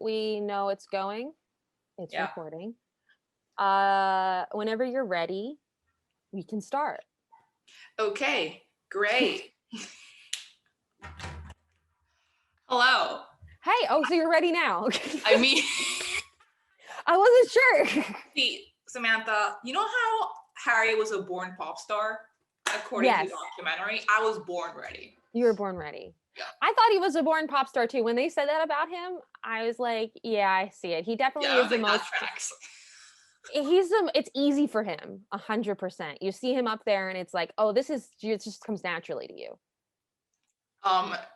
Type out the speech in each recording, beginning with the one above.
we know it's going. It's Yeah. recording. Whenever you're ready, we can start. Okay, great. Hello. Hey, oh, so you're ready now. I mean, I wasn't sure. see, Samantha, you know how Harry was a born pop star? According to Yes. the documentary, I was born ready. You were born ready. Yeah. I thought he was a born pop star too. When they said that about him, I was like, yeah, I see it. He definitely Yeah, I is was the like, most. that tracks. It's easy for him, 100%. You see him up there, and it's like, oh, it just comes naturally to you.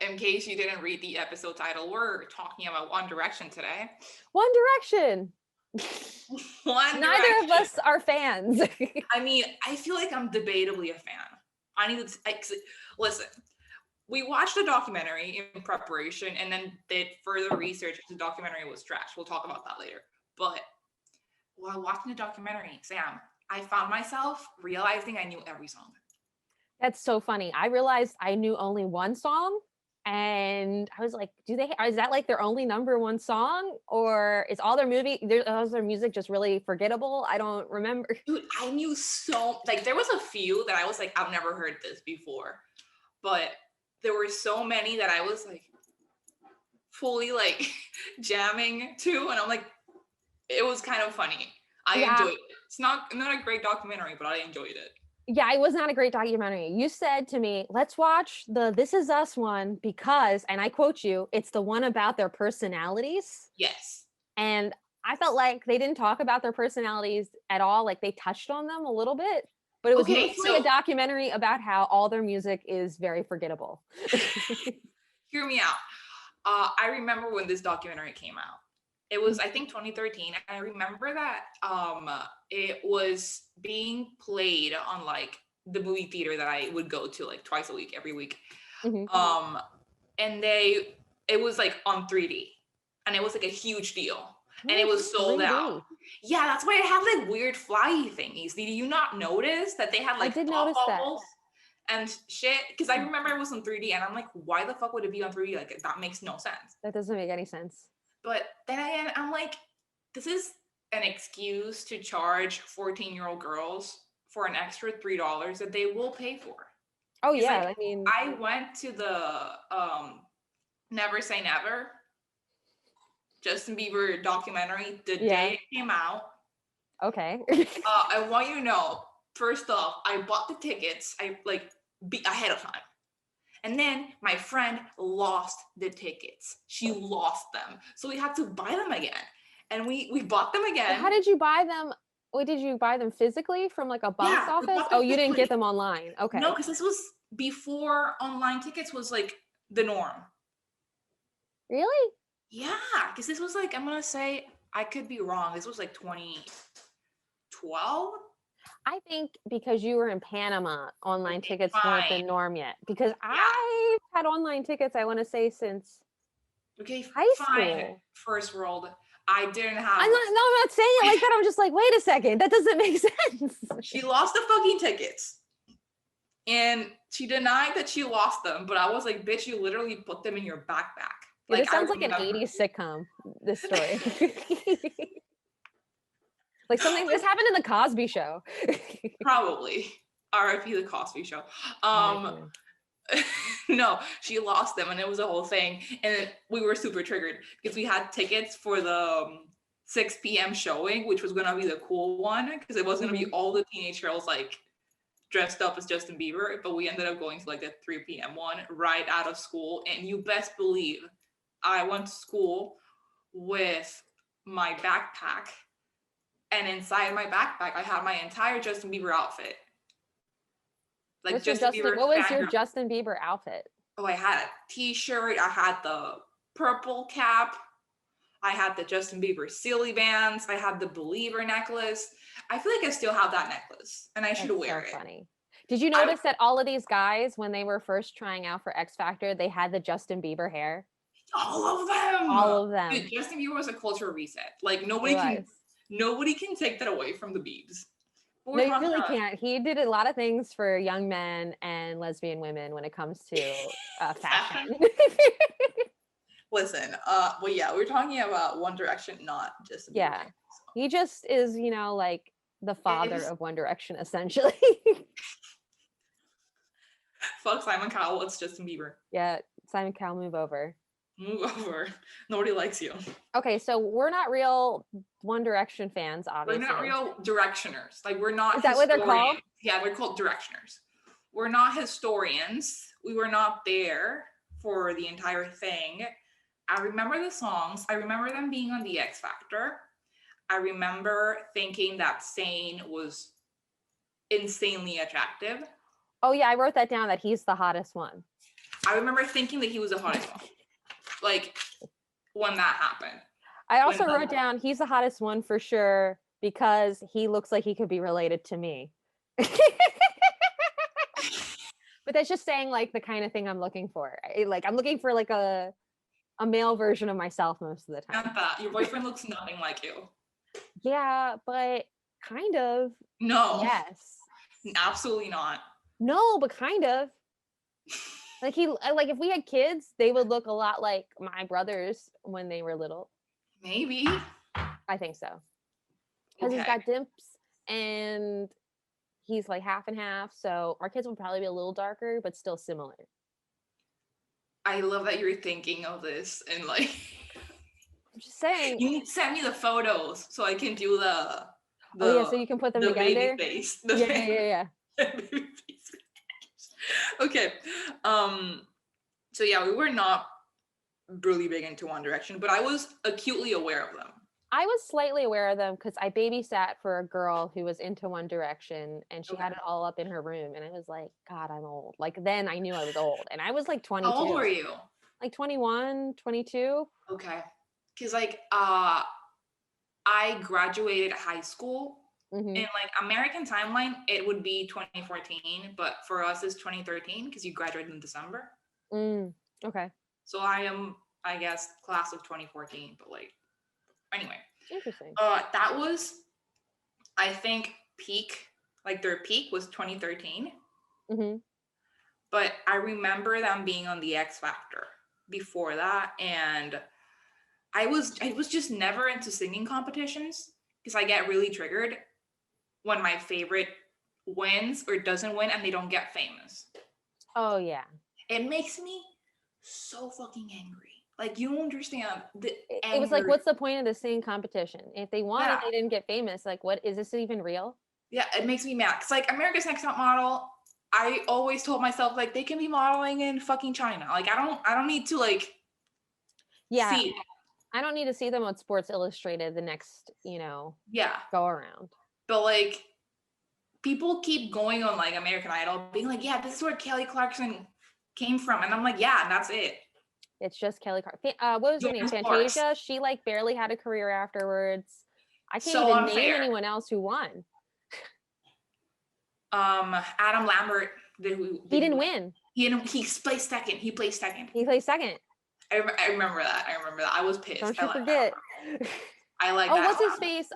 In case you didn't read the episode title, we're talking about One Direction today. One Direction. Neither of us are fans. I mean, I feel like I'm debatably a fan. I need to listen. We watched the documentary in preparation and then did further research. The documentary was trash. We'll talk about that later. But while watching the documentary, Sam, I found myself realizing I knew every song. That's so funny. I realized I knew only one song, and I was like, is that like their only number one song, or is all their music just really forgettable? I don't remember. Dude, I knew there was a few that I was like, I've never heard this before. But there were so many that I was like fully like jamming to, and I'm like, it was kind of funny. I enjoyed it. It's not a great documentary, but I enjoyed it. Yeah, it was not a great documentary. You said to me, let's watch the This Is Us one because, and I quote you, it's the one about their personalities. Yes. And I felt like they didn't talk about their personalities at all. Like they touched on them a little bit, but it was mostly a documentary about how all their music is very forgettable. Hear me out. I remember when this documentary came out. It was, I think, 2013. I remember that it was being played on like the movie theater that I would go to like twice a week, every week. Mm-hmm. And it was like on 3D, and it was like a huge deal, and it was sold 3D out. Yeah, that's why it had like weird flyy thingies. Did you not notice that they had like pop bubbles and shit? Because I remember it was on 3D, and I'm like, why the fuck would it be on 3D? Like that makes no sense. That doesn't make any sense. But then again, I'm like, this is an excuse to charge 14-year-old girls for an extra $3 that they will pay for. Oh yeah, like, I mean, I went to the Never Say Never Justin Bieber documentary the day it came out. Okay. I want you to know, first off, I bought the tickets ahead of time. And then my friend lost the tickets. She lost them. So we had to buy them again. And we bought them again. How did you buy them? Wait, did you buy them physically from like a box office? Oh, you didn't get them online. Okay. No, because this was before online tickets was like the norm. Really? Yeah, because this was like, I'm going to say, I could be wrong. This was like 2012? I think because you were in Panama, online tickets weren't the norm yet. Because I've had online tickets, I want to say, since high school. First world. I didn't have. I'm not saying it like that. I'm just like, wait a second, that doesn't make sense. She lost the fucking tickets. And she denied that she lost them. But I was like, bitch, you literally put them in your backpack. Like, this sounds like an 80s sitcom, this story. Like something, this happened in the Cosby Show. Probably. R.I.P. the Cosby Show. No, she lost them, and it was a whole thing. And we were super triggered because we had tickets for the 6 p.m. showing, which was gonna be the cool one because it was gonna be all the teenage girls like dressed up as Justin Bieber. But we ended up going to like the 3 p.m. one right out of school. And you best believe I went to school with my backpack. And inside my backpack, I had my entire Justin Bieber outfit. Like what was your Justin Bieber outfit? Oh, I had a t-shirt. I had the purple cap. I had the Justin Bieber Silly bands. I had the Believer necklace. I feel like I still have that necklace, and I should wear it. Funny. Did you notice that all of these guys, when they were first trying out for X Factor, they had the Justin Bieber hair? All of them. All of them. Dude, Justin Bieber was a cultural reset. Like nobody can take that away from the Biebs. No, you really can't. He did a lot of things for young men and lesbian women when it comes to fashion. Listen, well, yeah, we're talking about One Direction, not Justin Bieber Yeah. fans. So. He just is, like the father If of One Direction, essentially. fuck Simon Cowell, it's Justin Bieber. Yeah, Simon Cowell, move over. Move over. Nobody likes you. Okay, so we're not real One Direction fans, We're obviously. not real directioners. Like, we're not Is that what they're historians. called? Yeah, they're called directioners. We're not historians. We were not there for the entire thing. I remember the songs. I remember them being on the X Factor. I remember thinking that Zayn was insanely attractive. Oh yeah, I wrote that down, that he's the hottest one. I remember thinking that he was the hottest one. Like, when that happened. I also wrote down he's the hottest one for sure because he looks like he could be related to me. But that's just saying like the kind of thing I'm looking for. Like I'm looking for like a male version of myself most of the time. Samantha, your boyfriend looks nothing like you. Yeah, but kind of. No. Yes. Absolutely not. No, but kind of. Like if we had kids, they would look a lot like my brothers when they were little. Maybe. I think so. Because he's got dimps and he's like half and half. So our kids will probably be a little darker, but still similar. I love that you're thinking of this and like. I'm just saying. You need to send me the photos so I can do the oh yeah, so you can put them together. Baby face. Yeah. Baby face. Okay. So yeah, we were not really big into One Direction, but I was acutely aware of them. I was slightly aware of them because I babysat for a girl who was into One Direction and she had it all up in her room. And I was like, God, I'm old. Like then I knew I was old. And I was like 22. How old were you? Like 21, 22. Okay. Because like I graduated high school. In like American timeline, it would be 2014, but for us it's 2013 because you graduated in December. Okay. So I am, I guess, class of 2014, but like, anyway. Interesting. That was, I think, peak. Like their peak was 2013. But I remember them being on the X Factor before that, and I was just never into singing competitions because I get really triggered when my favorite wins or doesn't win and they don't get famous. Oh yeah. It makes me so fucking angry. Like you don't understand the anger. It was like, what's the point of the singing competition? If they won and they didn't get famous, like what is this even real? Yeah, it makes me mad. Cause like America's Next Top Model, I always told myself like they can be modeling in fucking China. Like I don't need to like see it. I don't need to see them on Sports Illustrated the next, go around. But like people keep going on like American Idol being like, yeah, this is where Kelly Clarkson came from. And I'm like, yeah, and that's it. It's just Kelly Clarkson. What was her name? Fantasia? She like barely had a career afterwards. I can't even name anyone else who won. Adam Lambert. He didn't win. He placed second. He placed second. I remember that. I was pissed. Don't you forget. I like that. Oh, what's his face?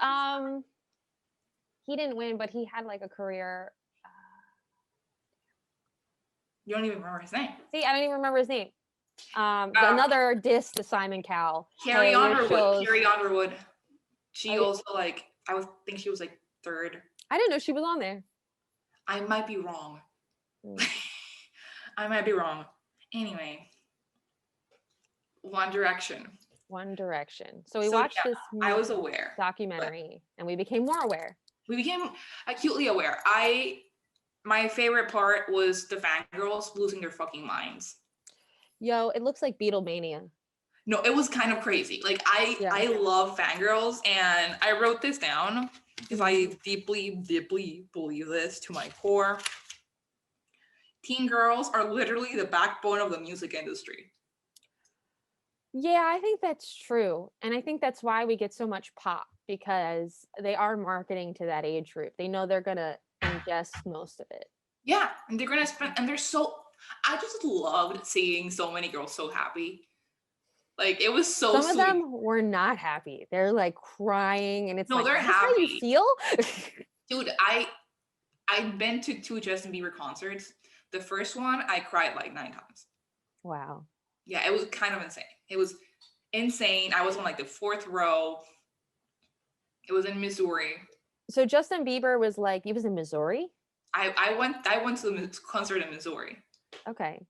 He didn't win, but he had like a career. You don't even remember his name. See, I don't even remember his name. Another diss to Simon Cowell. Carrie Underwood. She also like, I would think she was like third. I didn't know she was on there. I might be wrong. I might be wrong. Anyway, One Direction. So we watched this. I was aware documentary, and we became more aware. We became acutely aware. My favorite part was the fangirls losing their fucking minds. Yo, it looks like Beatlemania. No, it was kind of crazy. Like I love fangirls, and I wrote this down because I deeply, deeply believe this to my core. Teen girls are literally the backbone of the music industry. Yeah, I think that's true. And I think that's why we get so much pop, because they are marketing to that age group. They know they're going to ingest most of it. Yeah, and they're going to spend, and I just loved seeing so many girls so happy. Like, it was so Some of them were not happy. They're like crying, and it's like, they're happy. How you feel? Dude, I've been to 2 Justin Bieber concerts. The first one, I cried like 9 times. Wow. Yeah, it was kind of insane. It was insane. I was on like the 4th row. It was in Missouri. So Justin Bieber was like, he was in Missouri? I went to the concert in Missouri. Okay.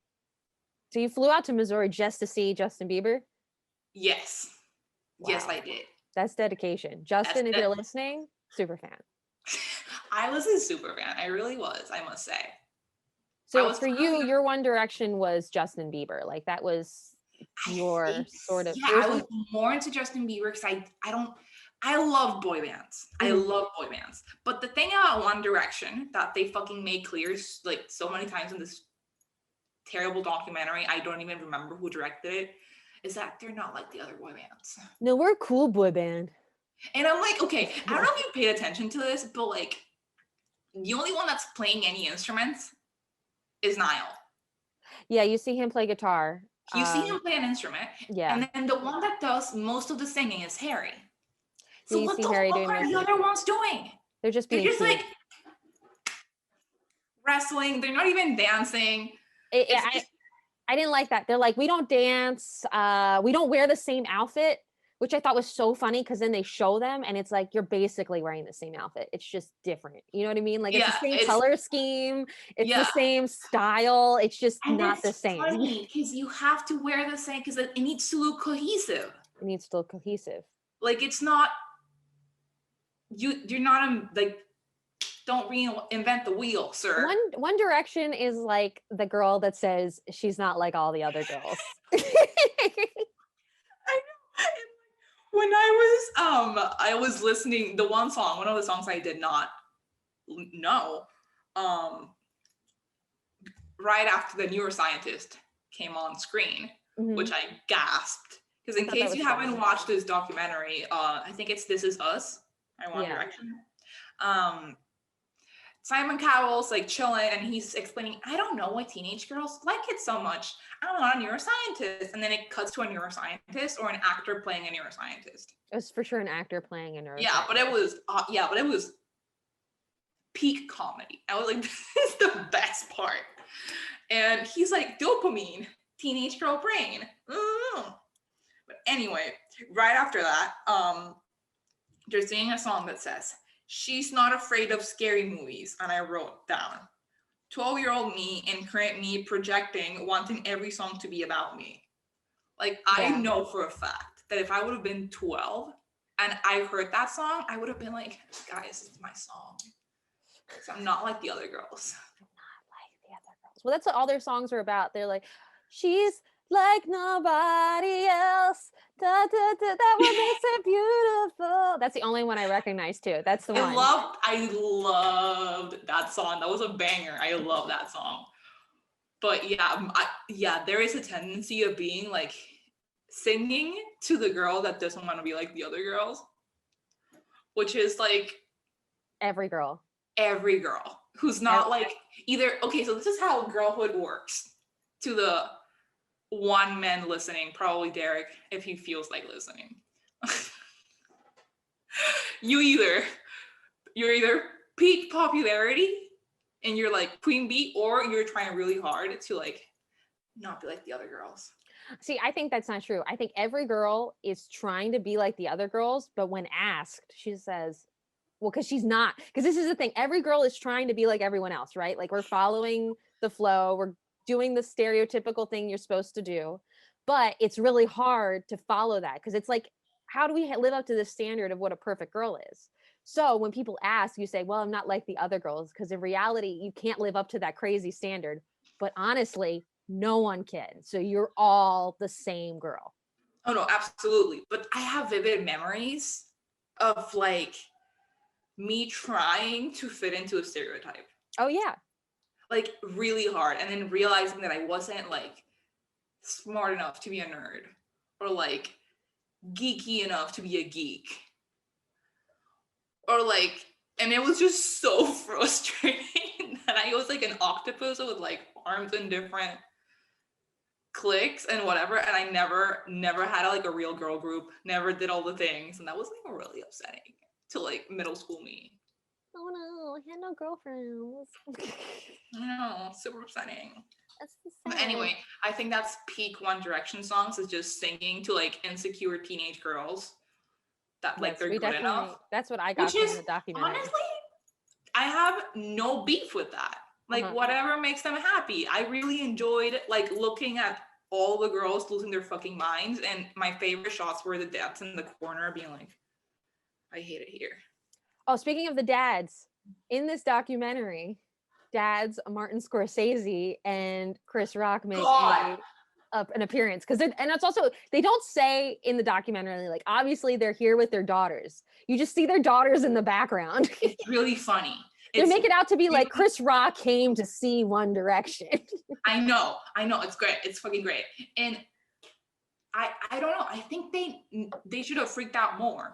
So you flew out to Missouri just to see Justin Bieber? Yes. Yes, Wow. I did. That's dedication. Justin, if That, you're listening, super fan. I was a super fan. I really was, I must say. I So was for you, probably, your One Direction was Justin Bieber. Like that was I your think, sort of yeah, yours I was was more into Justin Bieber because I love boy bands. I mhm. love boy bands. But the thing about One Direction that they fucking made clear like so many times in this terrible documentary, I don't even remember who directed it, is that they're not like the other boy bands. No, we're a cool boy band. And I'm like, okay, I don't know if you paid attention to this, but like the only one that's playing any instruments is Niall. Yeah, you see him play guitar. You see him play an instrument, Yeah. and then the one that does most of the singing is Harry. Yeah, So you what see the Harry fuck doing are most the of the other singing. ones doing? They're just They're being just cute. like wrestling. They're not even dancing. It's just I didn't like that. They're like, we don't dance, we don't wear the same outfit, which I thought was so funny because then they show them and it's like you're basically wearing the same outfit. It's just different. You know what I mean? Like it's the yeah, same it's color scheme, it's the yeah. same style. It's just And not it's the same. funny because you have to wear the same because it needs to look cohesive. It needs to look cohesive. Like it's not you're not like don't reinvent the wheel, sir. One Direction is like the girl that says she's not like all the other girls. I know. When I was listening the one song, one of the songs I did not know, um, right after the neuroscientist came on screen, Mhm. which I gasped. Because I in thought that case was you funny. haven't watched this documentary, I think it's This Is Us by One Yeah. Direction. Um, Simon Cowell's like chilling and he's explaining, I don't know why teenage girls like it so much. I'm not a neuroscientist. And then it cuts to a neuroscientist or an actor playing a neuroscientist. It was for sure an actor playing a neuroscientist. Yeah, but it was peak comedy. I was like, this is the best part. And he's like, dopamine, teenage girl brain. But anyway, right after that, they're singing a song that says, she's not afraid of scary movies. And I wrote down 12-year-old me and current me projecting, wanting every song to be about me. Like, I Yeah. know for a fact that if I would have been 12 and I heard that song, I would have been like, guys, it's my song. So I'm not like the other girls. Like the other girls. Well, that's what all their songs are about. They're like, she's like nobody else. Da, da, da, that what makes it beautiful. That's the only one I recognize too. That's the one. I loved that song. That was a banger. I love that song. But yeah, there is a tendency of being like singing to the girl that doesn't want to be like the other girls, which is like Every girl. every girl who's not like either. Okay, so this is how girlhood works to the one man listening, probably Derek, if he feels like listening. you're either peak popularity and you're like queen bee, or you're trying really hard to like not be like the other girls. See, I think that's not true. I think every girl is trying to be like the other girls, but when asked, she says, well, because she's not. Because this is the thing. Every girl is trying to be like everyone else, right? Like we're following the flow. We're doing the stereotypical thing you're supposed to do. But it's really hard to follow that because it's like, how do we live up to the standard of what a perfect girl is? So when people ask, you say, well, I'm not like the other girls. Because in reality, you can't live up to that crazy standard. But honestly, no one can. So you're all the same girl. Oh no, absolutely. But I have vivid memories of like me trying to fit into a stereotype. Oh, yeah. Like really hard. And then realizing that I wasn't like smart enough to be a nerd or like geeky enough to be a geek. Or like, and it was just so frustrating that I was like an octopus with like arms in different clicks and whatever, and I never had like a real girl group, never did all the things, and that was like really upsetting to like middle school me. Oh no, I had no girlfriends. I know, super upsetting. That's the Anyway, I think that's peak One Direction songs is just singing to like insecure teenage girls that like Yes, they're we good enough. definitely. That's what I Which got from is the documentary. honestly, I have no beef with that. Like Uh-huh. whatever makes them happy. I really enjoyed like looking at all the girls losing their fucking minds, and my favorite shots were the dads in the corner being like, I hate it here. Oh, speaking of the dads, in this documentary, dads Martin Scorsese and Chris Rock make God, an appearance because and it's also they don't say in the documentary like obviously they're here with their daughters. You just see their daughters in the background. it's really funny. They It's make it out to be really, like Chris Rock came to see One Direction. I know, it's great. It's fucking great. And I don't know. I think they should have freaked out more.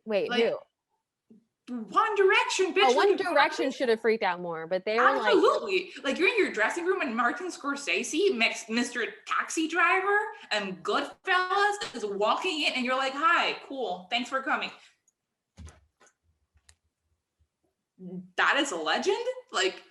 Wait, Like who? One Direction, bitch. Oh, Like One Direction should have freaked out more, but they were like, absolutely. Like you're in your dressing room and Martin Scorsese, Mr. Taxi Driver and Goodfellas is walking in and you're like, hi, cool, thanks for coming. That is a legend? Like,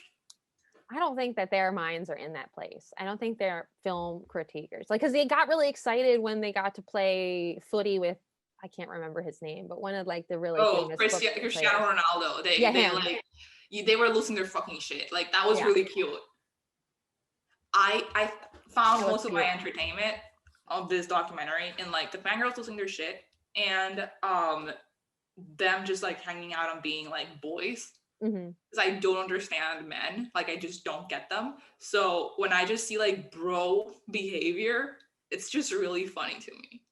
I don't think that their minds are in that place. I don't think they're film critiquers. Like, because they got really excited when they got to play footy with, I can't remember his name, but one of like the really famous football Cristiano players. Ronaldo. They Yeah, they him. like they were losing their fucking shit. Like that was Yeah, really cute. I found that was most of cute. my entertainment of this documentary in like the fangirls losing their shit and them just like hanging out and being like boys. Mm-hmm. Because I don't understand men. Like I just don't get them. So when I just see like bro behavior, it's just really funny to me.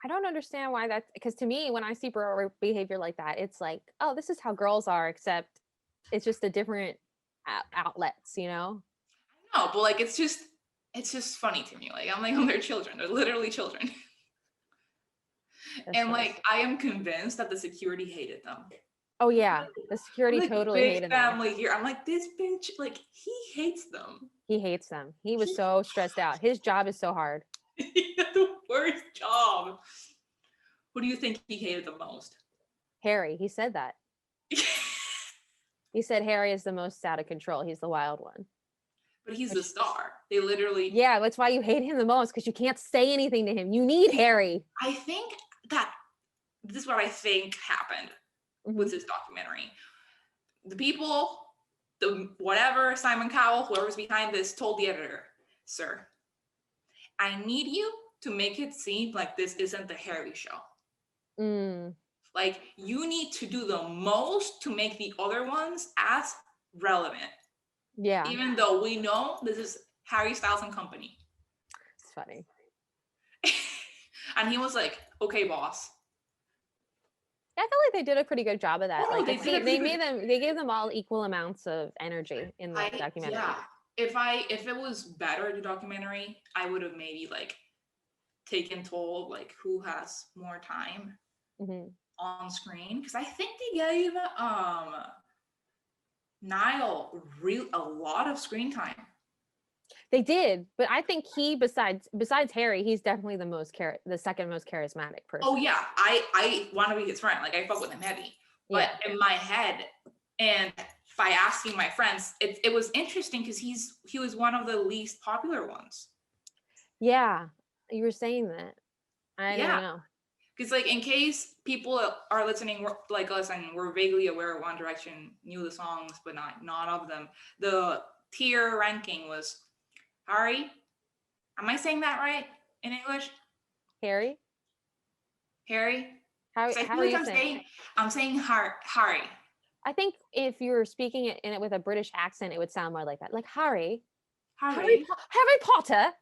I don't understand why that's because to me, when I see behavior like that, it's like, oh, this is how girls are, except it's just a different outlets, you know? No, but like it's just funny to me. Like I'm like, oh, they're children. They're literally children. That's And funny. like I am convinced that the security hated them. Oh yeah, the security Like totally big hated them. family here. I'm like, this bitch, like he hates them. He hates them. He was so stressed out. His job is so hard. He had the worst job. Who do you think he hated the most? Harry, he said that. He said Harry is the most out of control. He's the wild one. But he's the star. They literally. Yeah, that's why you hate him the most because you can't say anything to him. You need Harry. I think that this is what I think happened with this documentary. The people, the whatever, Simon Cowell, whoever's behind this, told the editor, sir, I need you to make it seem like this isn't the Harry show. Like you need to do the most to make the other ones as relevant. Yeah. Even though we know this is Harry Styles and company. It's funny. And he was like, okay, boss. I feel like they did a pretty good job of that. Oh, like they gave them all equal amounts of energy in the documentary. Yeah. If it was better, the documentary, I would have maybe like taken toll like who has more time on screen. Because I think they gave Niall a lot of screen time. They did, but I think he besides Harry, he's definitely the second most charismatic person. Oh yeah, I want to be his friend. Like I fuck with him heavy. But in my head, and by asking my friends, it was interesting because he was one of the least popular ones. Yeah, you were saying that. I don't know. Because like in case people are listening like us and we're vaguely aware of One Direction, knew the songs but not of them, the tier ranking was Harry. Am I saying that right in English? Harry. How are you saying? I'm saying Harry. I think if you were speaking it in it with a British accent, it would sound more like that, like Harry Potter. Harry Potter.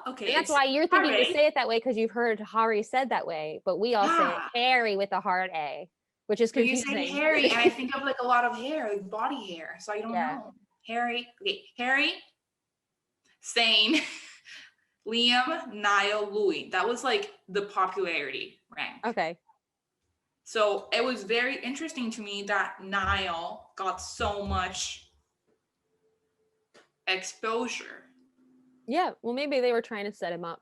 Okay. And that's why you're thinking to say it that way because you've heard Harry said that way, but we all say Harry with a hard A, which is confusing. You say Harry, and I think of like a lot of hair, like body hair. So I don't know. Harry. Okay. Harry. Zayn. Liam, Niall, Louis. That was like the popularity rank. Okay. So it was very interesting to me that Niall got so much exposure. Yeah, well, maybe they were trying to set him up.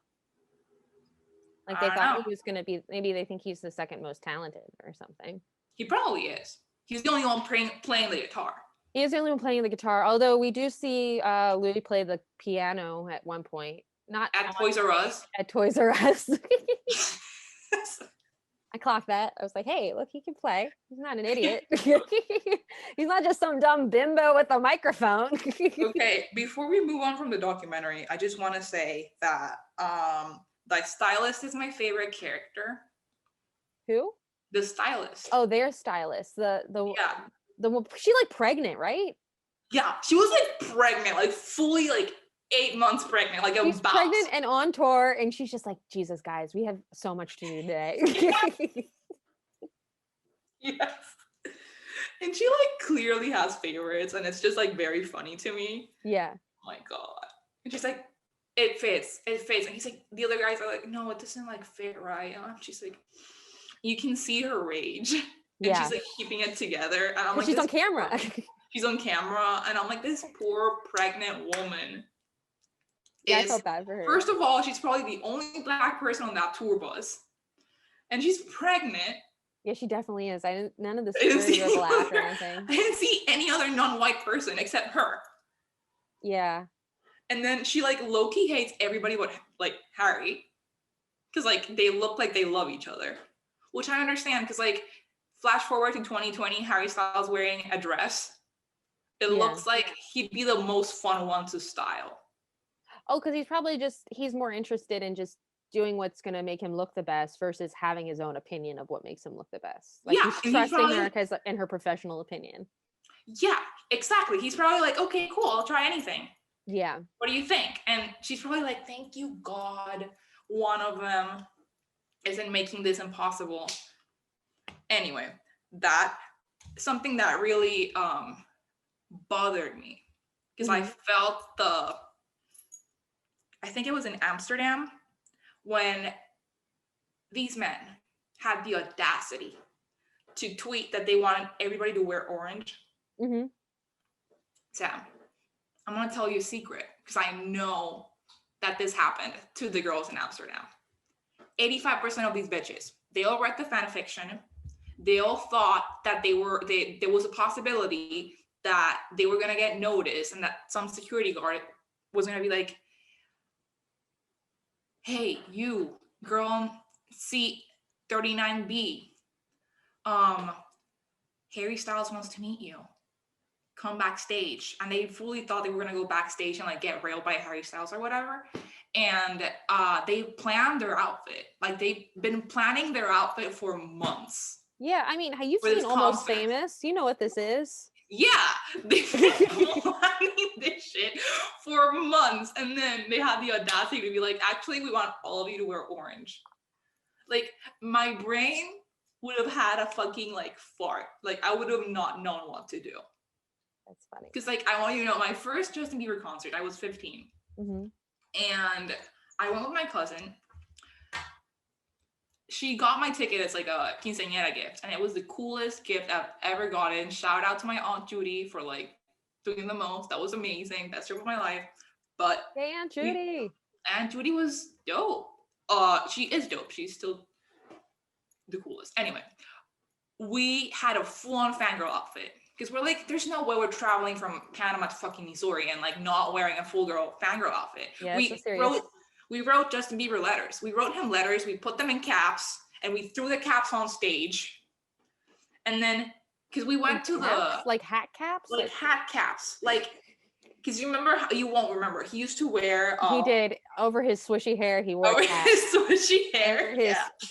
Like they thought he was going to be, maybe they think he's the second most talented or something. He probably is. He's the only one playing the guitar. He is the only one playing the guitar, although we do see Louis play the piano at one point. Not At on Toys R stage, Us. at Toys R Us. I clocked that. I was like, hey, look, he can play. He's not an idiot. He's not just some dumb bimbo with a microphone. Okay, before we move on from the documentary, I just want to say that the stylist is my favorite character. Who? The stylist. Oh, their stylist. Yeah. She like pregnant, right? Yeah, she was like pregnant, like fully like 8 months pregnant, like a She's boss. pregnant and on tour, and she's just like, Jesus, guys, we have so much to do today. Yes. And she like clearly has favorites, and it's just like very funny to me. Yeah. Oh my god. And she's like, it fits. And he's like, the other guys are like, no, it doesn't like fit right. And she's like, you can see her rage. And Yeah. she's like keeping it together. And I'm like, she's on camera. She's on camera. And I'm like, this poor pregnant woman. Yeah, I felt bad for her. First of all, she's probably the only Black person on that tour bus. And she's pregnant. Yeah, she definitely is. None of the security were Black or anything. I didn't see any other non-white person except her. Yeah. And then she like low-key hates everybody but like Harry. Because like they look like they love each other. Which I understand, because like flash forward to 2020, Harry Styles wearing a dress. It looks like he'd be the most fun one to style. Oh, because he's more interested in just doing what's going to make him look the best versus having his own opinion of what makes him look the best. Like he's trusting her in her professional opinion. Yeah, exactly. He's probably like, okay, cool, I'll try anything. Yeah. What do you think? And she's probably like, thank you, God. One of them isn't making this impossible. Anyway, something that really bothered me, because I felt I think it was in Amsterdam when these men had the audacity to tweet that they wanted everybody to wear orange. Mm-hmm. Sam, I'm going to tell you a secret, because I know that this happened to the girls in Amsterdam. 85% of these bitches, they all read the fan fiction. They all thought that there was a possibility that they were going to get noticed and that some security guard was going to be like, hey, you, girl on seat 39B, Harry Styles wants to meet you. Come backstage. And they fully thought they were going to go backstage and like get railed by Harry Styles or whatever. And they planned their outfit. Like they've been planning their outfit for months. Yeah, I mean, you've seen Almost Famous. You know what this is. Yeah, they've been planning this shit for months, and then they had the audacity to be like, actually, we want all of you to wear orange. Like, my brain would have had a fucking like fart. Like, I would have not known what to do. That's funny. Because like, I want you to know, my first Justin Bieber concert, I was 15. Mm-hmm. And I went with my cousin. She got my ticket as like a quinceañera gift, and it was the coolest gift I've ever gotten. Shout out to my Aunt Judy for like doing the most. That was amazing. Best trip of my life. But hey, Aunt Judy. Aunt Judy was dope. She is dope. She's still the coolest. Anyway, we had a full-on fangirl outfit, because we're like, there's no way we're traveling from Panama to fucking Missouri and like not wearing a full fangirl outfit. Yeah, so serious. We wrote Justin Bieber letters. We wrote him letters. We put them in caps, and we threw the caps on stage. And then, because we went to like hat caps, like hat caps, like, because you remember, you won't remember. He used to wear. He did over his swishy hair. He wore over his swishy hair.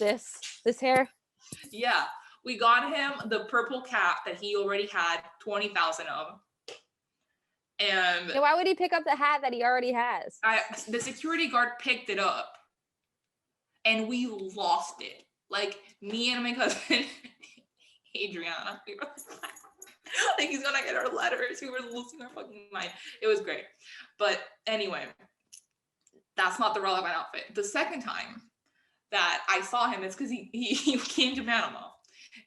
This hair. Yeah, we got him the purple cap that he already had 20,000 of. And so why would he pick up the hat that he already has? The security guard picked it up, and we lost it. Like, me and my cousin Adriana, we were like, he's gonna get our letters. We were losing our fucking mind. It was great. But anyway, that's not the relevant outfit. The second time that I saw him is because he came to Panama,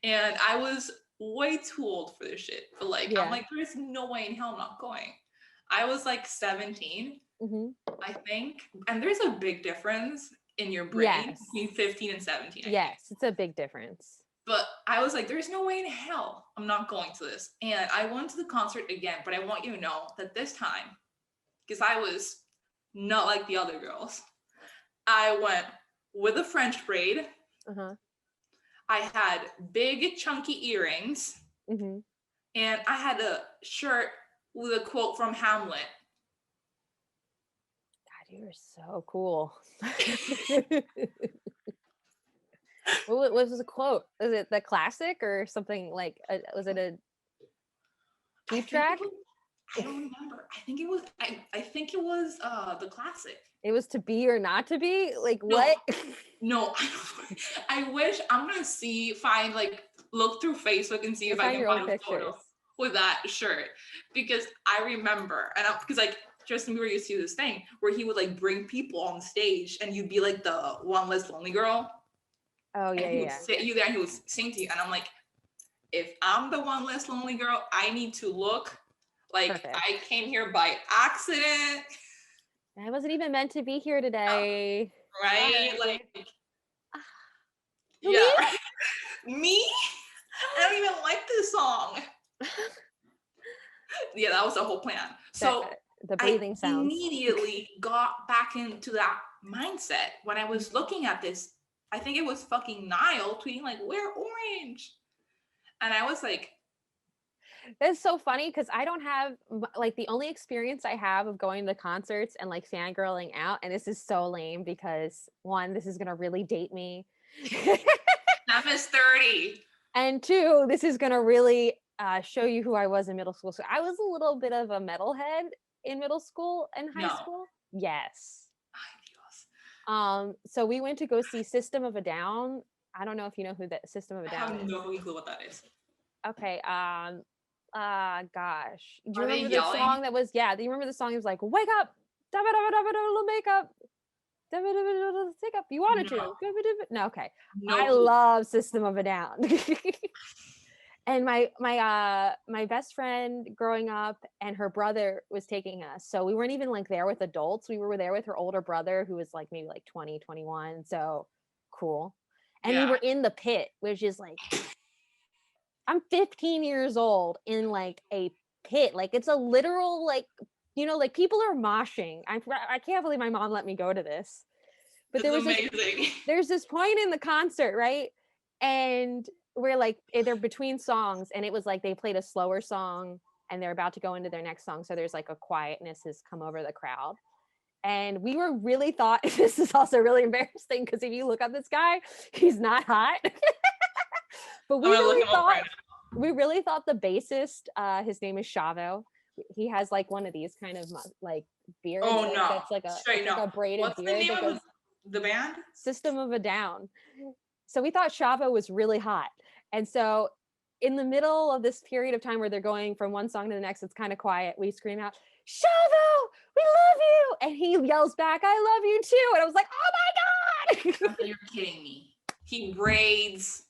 and I was way too old for this shit. But like, I'm like, there's no way in hell I'm not going. I was like 17, I think. And there's a big difference in your brain between 15 and 17. Yes, it's a big difference. But I was like, there's no way in hell I'm not going to this. And I went to the concert again, but I want you to know that this time, because I was not like the other girls, I went with a French braid. Uh-huh. I had big chunky earrings, Mm-hmm. and I had a shirt with a quote from Hamlet. God, you're so cool. What was the quote? Was it the classic or something like? Was it a I Cheap think it Track? was, I don't remember. I think it was I think it was the classic. It was To Be or Not to Be. Like No, what? no, I wish I'm gonna find like look through Facebook and see Go if I find can your old find a pictures. photo with that shirt because I remember and because like Justin Bieber used to do this thing where he would like bring people on stage and you'd be like the one less lonely girl Oh and yeah, he would yeah. sit you there and he would sing to you and I'm like, if I'm the one less lonely girl, I need to look like Perfect. I came here by accident, I wasn't even meant to be here today. right? Bye. Like, Who, yeah, me? right. Me? I don't even like this song. Yeah, that was the whole plan. So The I breathing sounds. immediately got back into that mindset when I was Mm-hmm. looking at this. I think it was fucking Niall tweeting like, "We're orange," and I was like, That's so funny because I don't have like the only experience I have of going to concerts and like fangirling out, and this is so lame because one, this is gonna really date me. "I'm is 30." And two, this is gonna really show you who I was in middle school. So I was a little bit of a metalhead in middle school and high No. school. Yes. Ay, Dios. So we went to go see System of a Down. I don't know if you know who that System of a I Down have is. no clue what that is. Okay. Gosh. Do you Are they remember the yelling? song that was, yeah, do you remember the song? It was like, wake up, dabba dabba dabba dabba makeup, dabba dabba dabba take up. You wanted to. No, Dabba dabba. No, okay. no I clue. love System of a Down. And my best friend growing up and her brother was taking us. So we weren't even like there with adults. We were there with her older brother who was like maybe like 20, 21. So cool. And we Yeah. were in the pit, which is like I'm 15 years old in like a pit. Like it's a literal like like people are moshing. I can't believe my mom let me go to this. But This is amazing. there's this point in the concert, right? And we're like they're between songs and it was like they played a slower song and they're about to go into their next song. So there's like a quietness has come over the crowd. And we were really thought this is also really embarrassing because if you look up this guy, he's not hot. But I'm gonna look him up right now. we really thought the bassist, his name is Chavo. He has like one of these kind of like beards. Oh Like, no, that's like straight like no. a braided What's the beard name that of goes the band? System of a Down. So we thought Chavo was really hot. And so in the middle of this period of time where they're going from one song to the next, it's kind of quiet. We scream out, Chavo, we love you. And he yells back, I love you too. And I was like, oh my God. You're kidding me. He braids.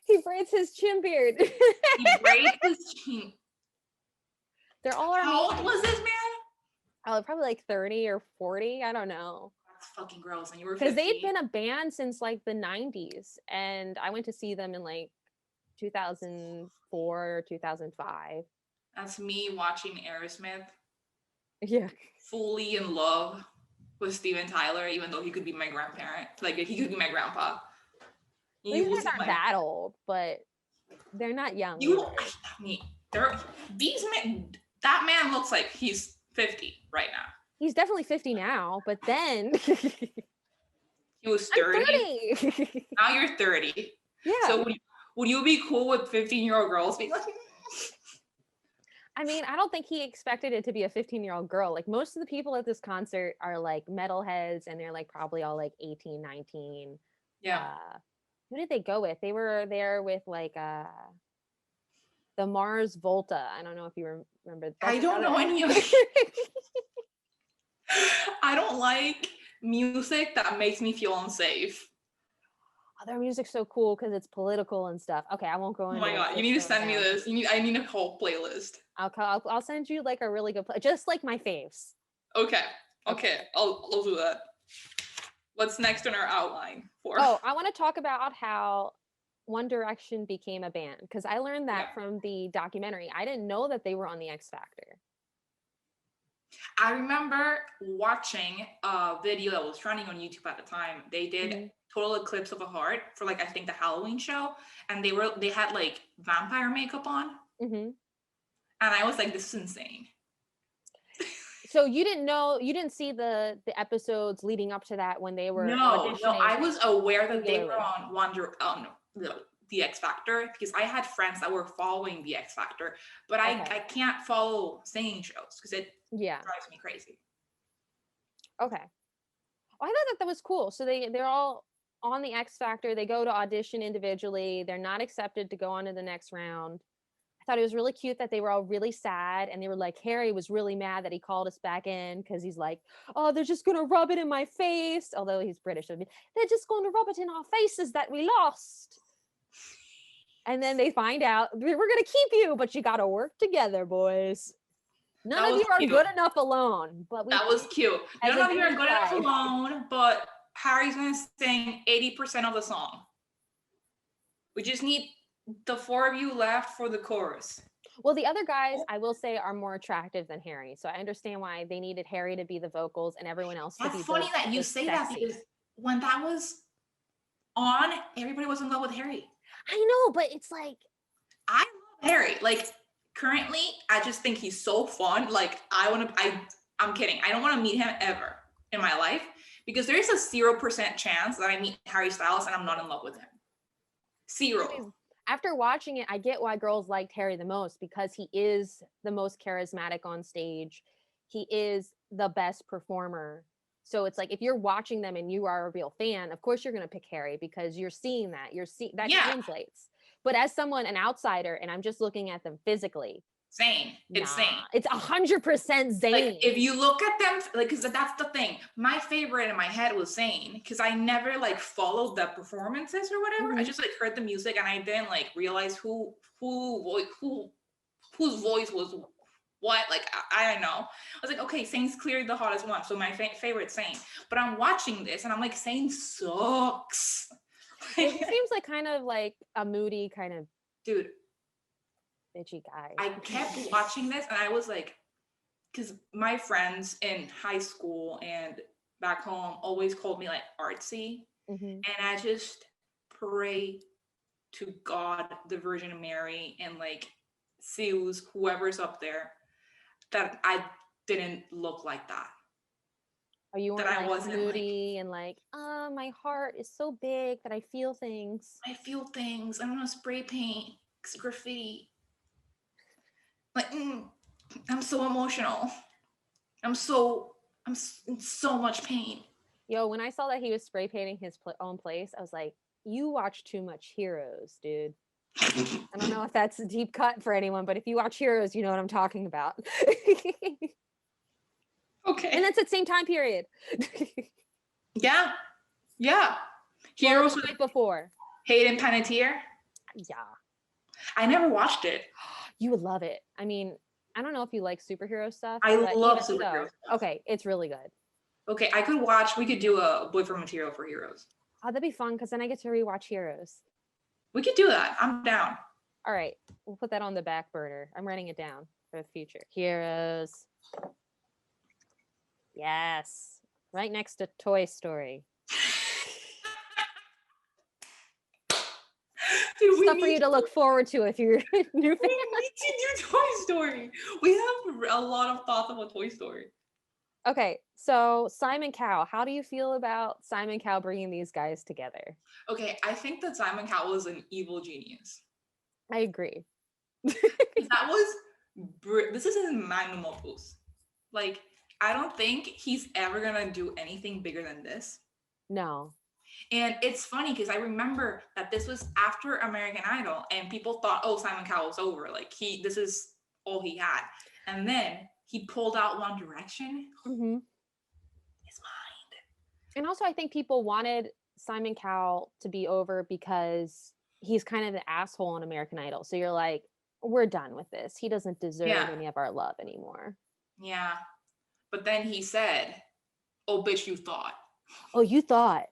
He braids his chin beard. He braids his chin. They're all How Armenian. old was this man? Oh, probably like 30 or 40. I don't know. That's fucking gross. And you were Because 15. they'd been a band since like the 90s. And I went to see them in like 2004 or 2005. That's me watching Aerosmith, Yeah. fully in love with Steven Tyler, even though he could be my grandparent. Like he could be my grandpa. These guys aren't that old, but they're not young. I mean, these men. That man looks like he's 50 right now. He's definitely 50 now, but then he was 30. I'm 30. Now you're 30. Yeah. So would you be cool with 15-year-old girls being like? I mean, I don't think he expected it to be a 15-year-old girl. Like most of the people at this concert are like metalheads and they're like probably all like 18, 19. Yeah. Who did they go with? They were there with like the Mars Volta. I don't know if you remember. I don't know any of it. I don't like music that makes me feel unsafe. Oh, their music's so cool because it's political and stuff. Okay, I won't go into. Oh my God, you need to send me this. I need a whole playlist. I'll send you like a really good just like my faves. Okay. I'll do that. What's next on our outline for? Oh, I want to talk about how One Direction became a band? Because I learned Yeah. that from the documentary. I didn't know that they were on the X Factor. I remember watching a video that was trending on YouTube at the time. They did Mm-hmm. Total Eclipse of a Heart for like I think the Halloween show, and they had like vampire makeup on, Mm-hmm. and I was like, this is insane. So you didn't see the episodes leading up to that when they were No, auditioning I was aware that they were regularly. on the X Factor because I had friends that were following the X Factor, but I Okay. can't follow singing shows because it Yeah. drives me crazy. Okay. Oh, I thought that was cool. So they're all on the X Factor. They go to audition individually. They're not accepted to go on to the next round. I thought it was really cute that they were all really sad and they were like, Harry was really mad that he called us back in because he's like, oh, they're just gonna rub it in my face. Although he's British, I mean, they're just going to rub it in our faces that we lost. And then they find out we're gonna keep you, but you gotta work together, boys. None That of was you are cute. good enough alone, but we That was cute. as None a of you are good enough pride. alone, but Harry's gonna sing 80% of the song. We just need the four of you left for the chorus. Well, the other guys, I will say, are more attractive than Harry. So I understand why they needed Harry to be the vocals and everyone else to be That's funny that you the say that sexy. because when that was on, everybody was in love with Harry. I know, but it's like I love Harry. Like currently, I just think he's so fun. Like I'm kidding. I don't want to meet him ever in my life because there is a 0% chance that I meet Harry Styles and I'm not in love with him. Zero. after watching it, I get why girls liked Harry the most because he is the most charismatic on stage. He is the best performer. So it's like if you're watching them and you are a real fan, of course you're going to pick Harry because you're seeing that. That Yeah. translates. But as someone, an outsider, and I'm just looking at them physically, Zayn. It's Zayn. it's 100% Zayn. Like if you look at them, like, because that's the thing. My favorite in my head was Zayn because I never like followed the performances or whatever. I just like heard the music and I didn't like realize whose voice was what. Like I don't know. I was like, okay, Zayn's clearly the hottest one, so my favorite Zayn. But I'm watching this and I'm like, Zayn sucks. Well, he seems like kind of like a moody kind of dude. bitchy guy. I kept watching this and I was like, because my friends in high school and back home always called me like artsy. And I just pray to God, the Virgin Mary, and like Zeus, whoever's up there, that I didn't look like that. Are you like moody and like, my heart is so big that I feel things. I feel things. I'm gonna spray paint, graffiti. Like, I'm so emotional. I'm in so much pain. Yo, when I saw that he was spray painting his own place, I was like, you watch too much Heroes, dude. I don't know if that's a deep cut for anyone, but if you watch Heroes, you know what I'm talking about. Okay. And that's the same time period. Yeah. Heroes was right before. Hayden Panettiere? Yeah. I never watched it. You would love it. I mean, I don't know if you like superhero stuff. I love superhero stuff. Okay, it's really good. Okay, we could do a boyfriend material for Heroes. Oh, that'd be fun because then I get to rewatch Heroes. We could do that. I'm down. All right, we'll put that on the back burner. I'm writing it down for the future. Heroes. Yes. Right next to Toy Story. Dude, stuff for you to look forward to if you're a new fan. We need to do Toy Story. We have a lot of thoughts about Toy Story. Okay, so Simon Cowell, how do you feel about Simon Cowell bringing these guys together? Okay, I think that Simon Cowell is an evil genius. I agree. This is his magnum opus. Like, I don't think he's ever gonna do anything bigger than this. No. And it's funny because I remember that this was after American Idol and people thought, oh, Simon Cowell's over. Like this is all he had. And then he pulled out One Direction. Mm-hmm. His mind. And also I think people wanted Simon Cowell to be over because he's kind of the asshole on American Idol. So you're like, we're done with this. He doesn't deserve any of our love anymore. Yeah. But then he said, oh, bitch, you thought. Oh, you thought.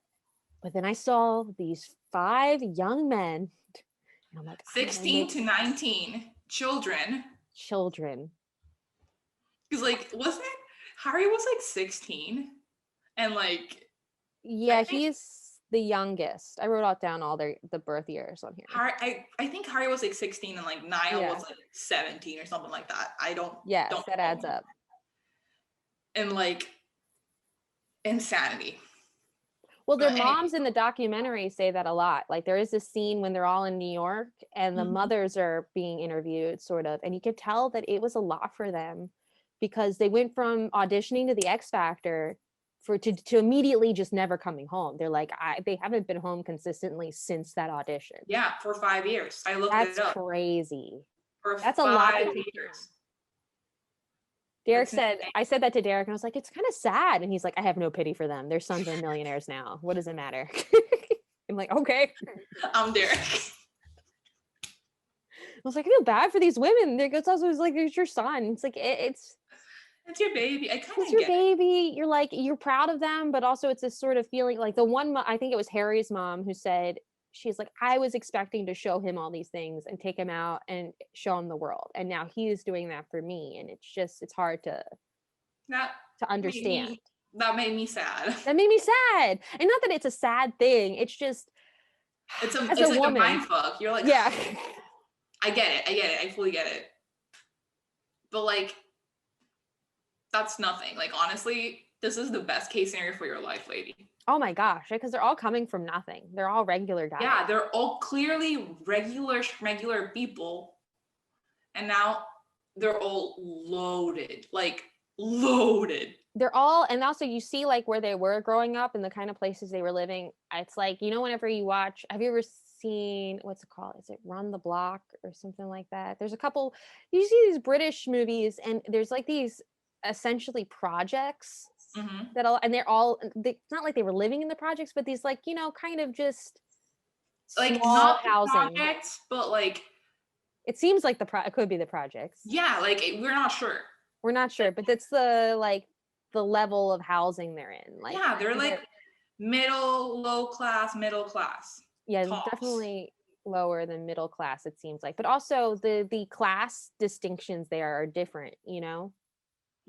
But then I saw these 5 young men, and I'm like, I'm gonna 16 make to 19 children. children. Because like, wasn't it Harry was like 16? And like I Yeah, think he's the youngest. I wrote out down all the birth years on here. I think Harry was like 16 and like Niall Yeah. was like 17 or something like that. I Yes, don't that quote adds me. up. And like insanity. Well, their But anyway, moms in the documentary say that a lot. Like there is this scene when they're all in New York and the mhm. mothers are being interviewed, sort of, and you could tell that it was a lot for them because they went from auditioning to the X Factor to immediately just never coming home. They're like, they haven't been home consistently since that audition. Yeah, for 5 years. I looked it That's up. crazy. For That's a lot to five take in. years. Derek That's said, insane. I said that to Derek, and I was like, it's kind of sad. And he's like, I have no pity for them. Their sons are millionaires now. What does it matter? I'm like, okay. I'm Derek. I was like, I feel bad for these women. It's also like, it's your son. It's like, It's your baby. I kind it's of your get it. baby. You're like, you're proud of them, but also it's this sort of feeling like I think it was Harry's mom who said, she's like, I was expecting to show him all these things and take him out and show him the world. And now he is doing that for me. And it's hard That to made understand. me that made me sad. That made me sad. And not that it's a sad thing. It's just, as It's a like a woman. mind fuck. You're like, Yeah. I get it. I get it. I fully get it. But like, that's nothing. Like honestly, this is the best case scenario for your life, lady. Oh my gosh. Because they're all coming from nothing. They're all regular guys. Yeah, they're all clearly regular people, and now they're all loaded, like loaded. They're all, and also you see like where they were growing up and the kind of places they were living. It's like, whenever you watch, have you ever seen, what's it called? Is it Run the Block or something like that? There's a couple, you see these British movies and there's like these essentially projects Mm-hmm. and it's not like they were living in the projects, but these like, kind of just Like small not the housing. projects, but like It seems like it could be the projects. yeah, like we're not sure. We're not sure, but that's the level of housing they're in. Like Yeah, they're like low class, middle class. yeah, Tops. definitely lower than middle class, it seems like. But also the class distinctions there are different.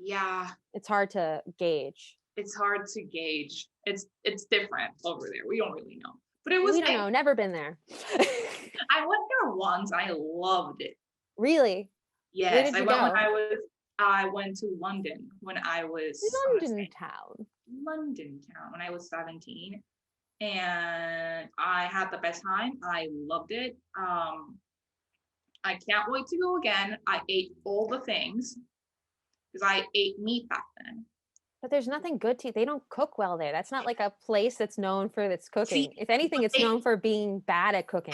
Yeah, It's hard to gauge. it's hard to gauge. It's different over there. We don't really know. But it was We don't know, never been there. I went there once. I loved it. Really? Where Yes, did you go? I went to London when I was I want to London say town. London town when I was 17, and I had the best time. I loved it. I can't wait to go again. I ate all the things because I ate meat back then. But there's nothing good to. They don't cook well there. That's not like a place that's known for its See, cooking. If anything, but it's known for being bad at cooking.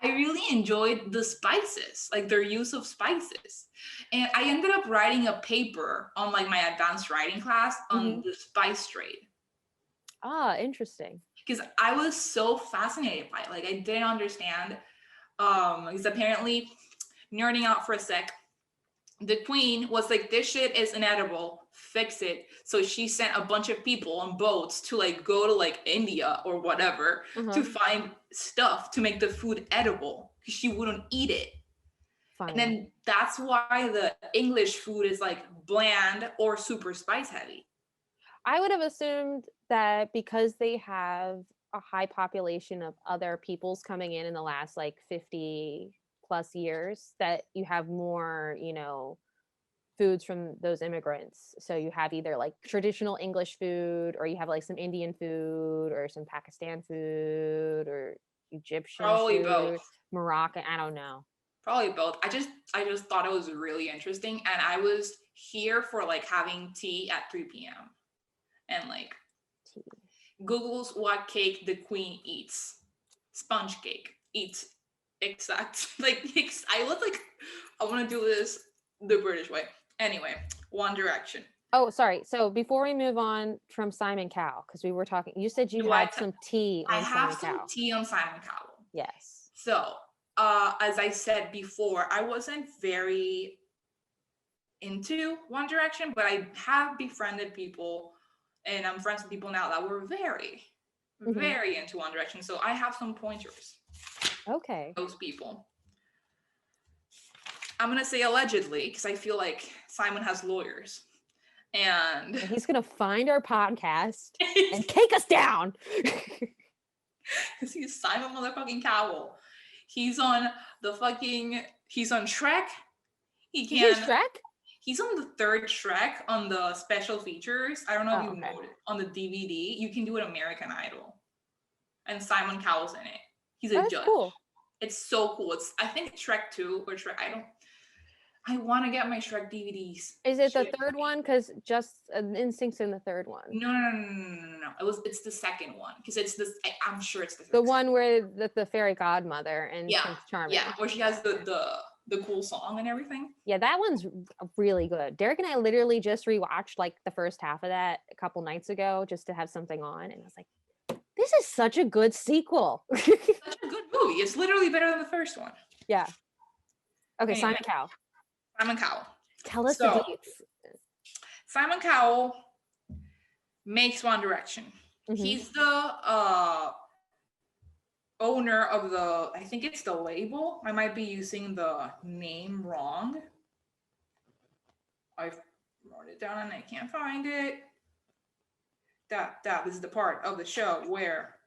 I really enjoyed the spices, like their use of spices. And I ended up writing a paper on like my advanced writing class on the spice trade. Ah, interesting. Because I was so fascinated by it. Like I didn't understand. Because apparently, nerding out for a sec, the queen was like, this shit is inedible, fix it. So she sent a bunch of people on boats to like go to like India or whatever to find stuff to make the food edible because she wouldn't eat it. Funny. And then that's why the English food is like bland or super spice heavy. I would have assumed that because they have a high population of other peoples coming in the last like 50 plus years, that you have more, foods from those immigrants. So you have either like traditional English food, or you have like some Indian food, or some Pakistan food, or Egyptian Probably food, both. Moroccan. I don't know. Probably both. I just thought it was really interesting, and I was here for like having tea at 3 p.m. and like Tea. Google's what cake the queen eats. Sponge cake. Eats exact like I look like I want to do this the British way. Anyway, One Direction. Oh, sorry. So before we move on from Simon Cowell, because we were talking, you said you had some tea I on have Simon some Cowell. tea on Simon Cowell. Yes. So, as I said before, I wasn't very into One Direction, but I have befriended people and I'm friends with people now that were very, Mhm. very into One Direction. So I have some pointers. Okay. Those people. I'm gonna say allegedly because I feel like Simon has lawyers, and And he's gonna find our podcast and take us down. because he's Simon motherfucking Cowell. He's on he's on Shrek. He Is he can. Shrek? He's on the third Shrek on the special features. I don't know if Oh, you okay. know it. On the DVD, you can do an American Idol, and Simon Cowell's in it. He's Oh, a that's judge. cool. It's so cool. I think Shrek 2 or Shrek. I want to get my Shrek DVDs. Is it the Shit. third one? Because just Instinct's in the third one. No. It's the second one because it's this. I'm sure it's the The one where the fairy godmother and Prince Charming. Yeah, where she has the cool song and everything. Yeah, that one's really good. Derek and I literally just rewatched like the first half of that a couple nights ago just to have something on, and I was like, "This is such a good sequel." Such a good movie. It's literally better than the first one. Yeah. Okay, Anyway. Simon Cowell. Simon Cowell. Tell us the dates. Simon Cowell makes One Direction. Mhm. He's the owner of I think it's the label. I might be using the name wrong. I've wrote it down and I can't find it. This is the part of the show where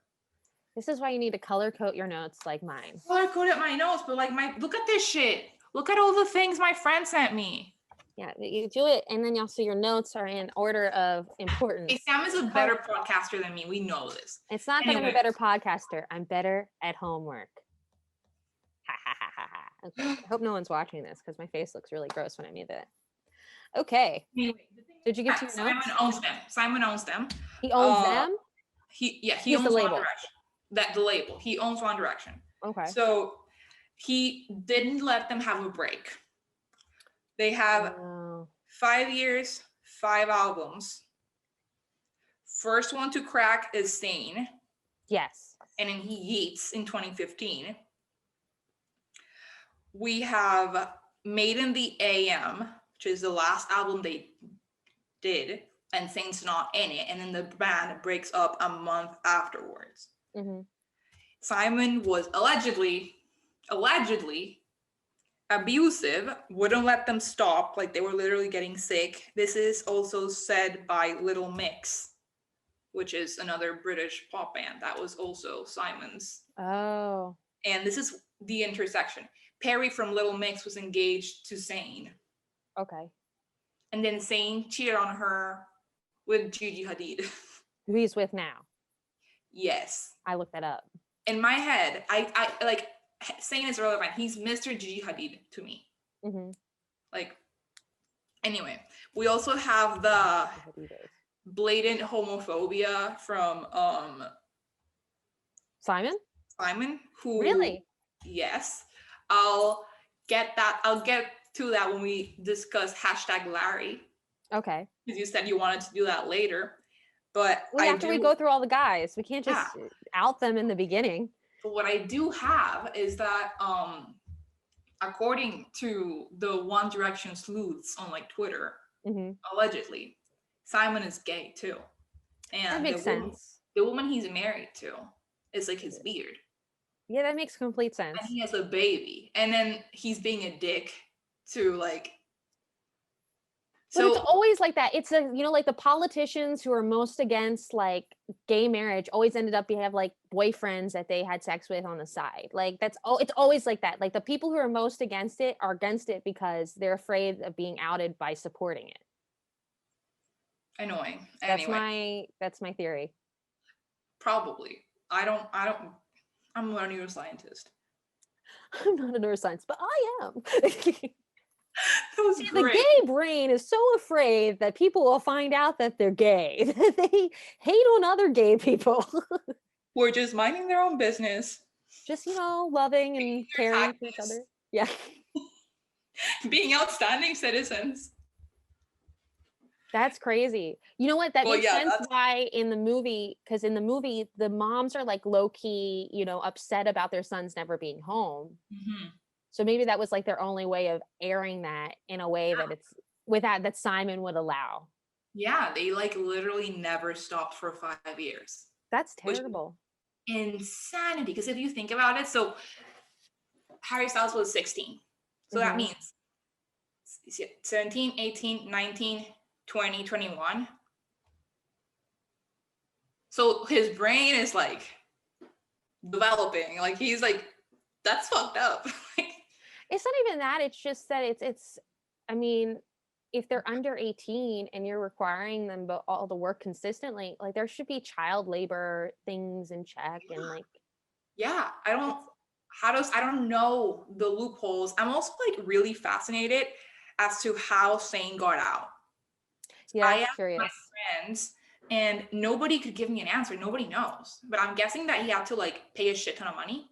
This is why you need to color code your notes like mine. color coded my notes, but like look at this shit. Look at all the things my friend sent me. Yeah, you do it, and then also your notes are in order of importance. Hey, Sam is a better podcaster than me. We know this. It's not that I'm a better podcaster. I'm better at homework. Ha ha ha ha ha. Okay. I hope no one's watching this because my face looks really gross when I made that. Okay. Anyway, Did you get to your Simon notes? owns them. Simon owns them. He owns them? He He's owns the One label. Direction. The label. He owns One Direction. Okay. So he didn't let them have a break. They have 5 years, 5 albums. First one to crack is Sane. Yes. And then he yeets in 2015. We have Made in the AM, which is the last album they did, and Sane's not in it. And then the band breaks up a month afterwards. Mm-hmm. Simon was allegedly abusive, wouldn't let them stop, like they were literally getting sick. This is also said by Little Mix, which is another British pop band that was also Simon's. Oh. And this is the intersection. Perry from Little Mix was engaged to Sane. Okay. And then Sane cheated on her with Gigi Hadid. Who he's with now. Yes. I looked that up. In my head, I like Sane is relevant. He's Mr. Gigi Hadid to me. Mm-hmm. Like, anyway, we also have the blatant homophobia from Simon, who really? Yes. I'll get to that when we discuss #Larry. Okay. Because you said you wanted to do that later. But after we go through all the guys, we can't just out them in the beginning. But what I do have is that according to the One Direction sleuths on like Twitter, allegedly, Simon is gay too. And that makes sense. The woman he's married to is like his beard. Yeah, that makes complete sense. And he has a baby. And then he's being a dick to like. But it's always like that. It's like the politicians who are most against like gay marriage always ended up have like boyfriends that they had sex with on the side. Like it's always like that. Like the people who are most against it are against it because they're afraid of being outed by supporting it. Annoying. Anyway. That's my theory. Probably. I'm not a neuroscientist. I'm not a neuroscientist, but I am. That was great. The gay brain is so afraid that people will find out that they're gay that they hate on other gay people. Who are just minding their own business. Just, loving and caring for each other. Yeah. Being outstanding citizens. That's crazy. You know what? That makes sense why in the movie, because in the movie, the moms are like low key, upset about their sons never being home. Mm-hmm. So maybe that was like their only way of airing that in a way that it's that Simon would allow. Yeah, they like literally never stopped for 5 years. That's which terrible. is insanity. Because if you think about it, so Harry Styles was 16. So that Hmm. means 17, 18, 19, 20, 21. So his brain is like developing. Like he's like, that's fucked up. Like, It's not even that. It's just that it's. I mean, if they're under 18 and you're requiring them all the work consistently, like there should be child labor things in check and like yeah, it's I don't know the loopholes. I'm also like really fascinated as to how Sane got out. yeah, I that's asked my curious. friends and nobody could give me an answer. Nobody knows. But I'm guessing that he had to like pay a shit ton of money.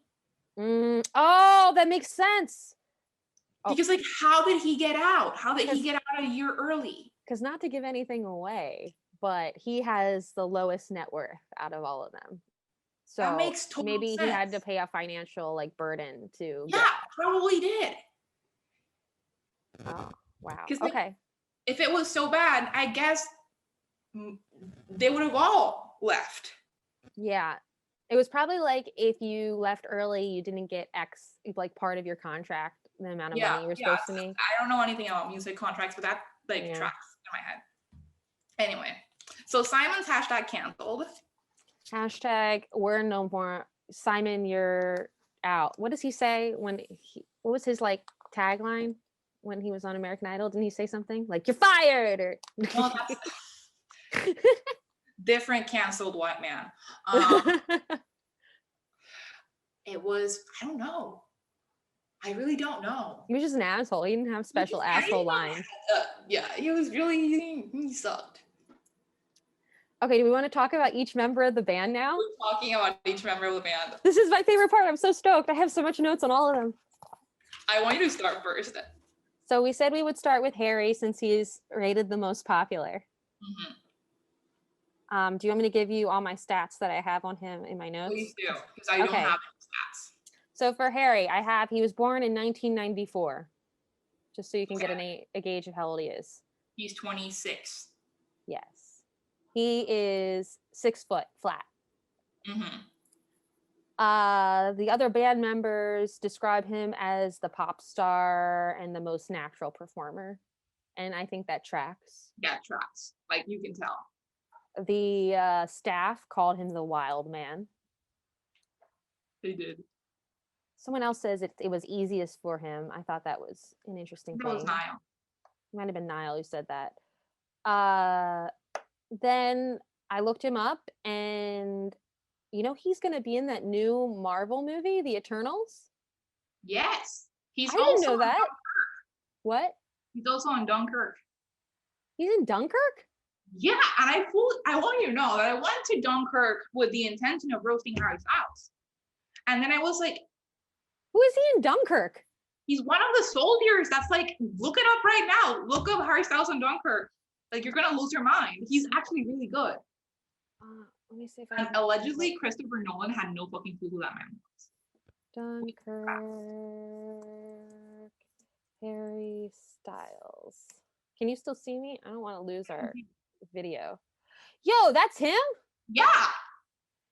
Oh, that makes sense. Oh, Because like how did he get out? How did he because get out a year early? not to give anything away, but he has the lowest net worth out of all of them. That So makes total maybe he had to sense. pay a financial like burden to get Yeah, out. probably did. Oh, wow. Because like Okay. if it was so bad, I guess they would have all left. Yeah. It was probably like if you left early, you didn't get X, like part of your contract, the amount of Yeah, money you're yeah. supposed to make. I don't know anything about music contracts, but that like Yeah. tracks in my head. Anyway, so Simon's hashtag canceled. Hashtag we're no more. Simon, you're out. What does he say when what was his like tagline when he was on American Idol? Didn't he say something like "you're fired" or? No, that's different canceled white man. Um, it was, I don't know. I really don't know. He was just an asshole. He didn't have He special just asshole lines. yeah, he was really, he sucked. Okay, do we want to talk about each member of the band now? We're talking about each member of the band. This is my favorite part. I'm so stoked. I have so much notes on all of them. I want you to start first. So we said we would start with Harry since he's rated the most popular. Mm-hmm. Do you want me to give you all my stats that I have on him in my notes? Please do, because I don't Okay. have stats. So for Harry, I have he was born in 1994, just so you can get a gauge of how old he is. He's 26. Yes. He is 6 foot flat. Mm-hmm. The other band members describe him as the pop star and the most natural performer. And I think that tracks. Yeah, tracks. Like you can tell. The staff called him the wild man. They did. Someone else says it was easiest for him. I thought that was an interesting That was thing. Niall. It might have been Niall who said that. Uh, then I looked him up, and he's going to be in that new Marvel movie, The Eternals. Yes. I He's didn't also know that. What? he's also on Dunkirk. He's in Dunkirk? Yeah, and I want you to know that I went to Dunkirk with the intention of roasting Harry Styles. And then I was like, Who is he in Dunkirk? he's one of the soldiers that's like, look it up right now. Look up Harry Styles on Dunkirk. Like you're gonna lose your mind. He's actually really good. Let me see if And allegedly Christopher Nolan had no fucking clue who that man was. Dunkirk. Harry Styles. Can you still see me? I don't want to lose our video. Yo, that's him? Yeah.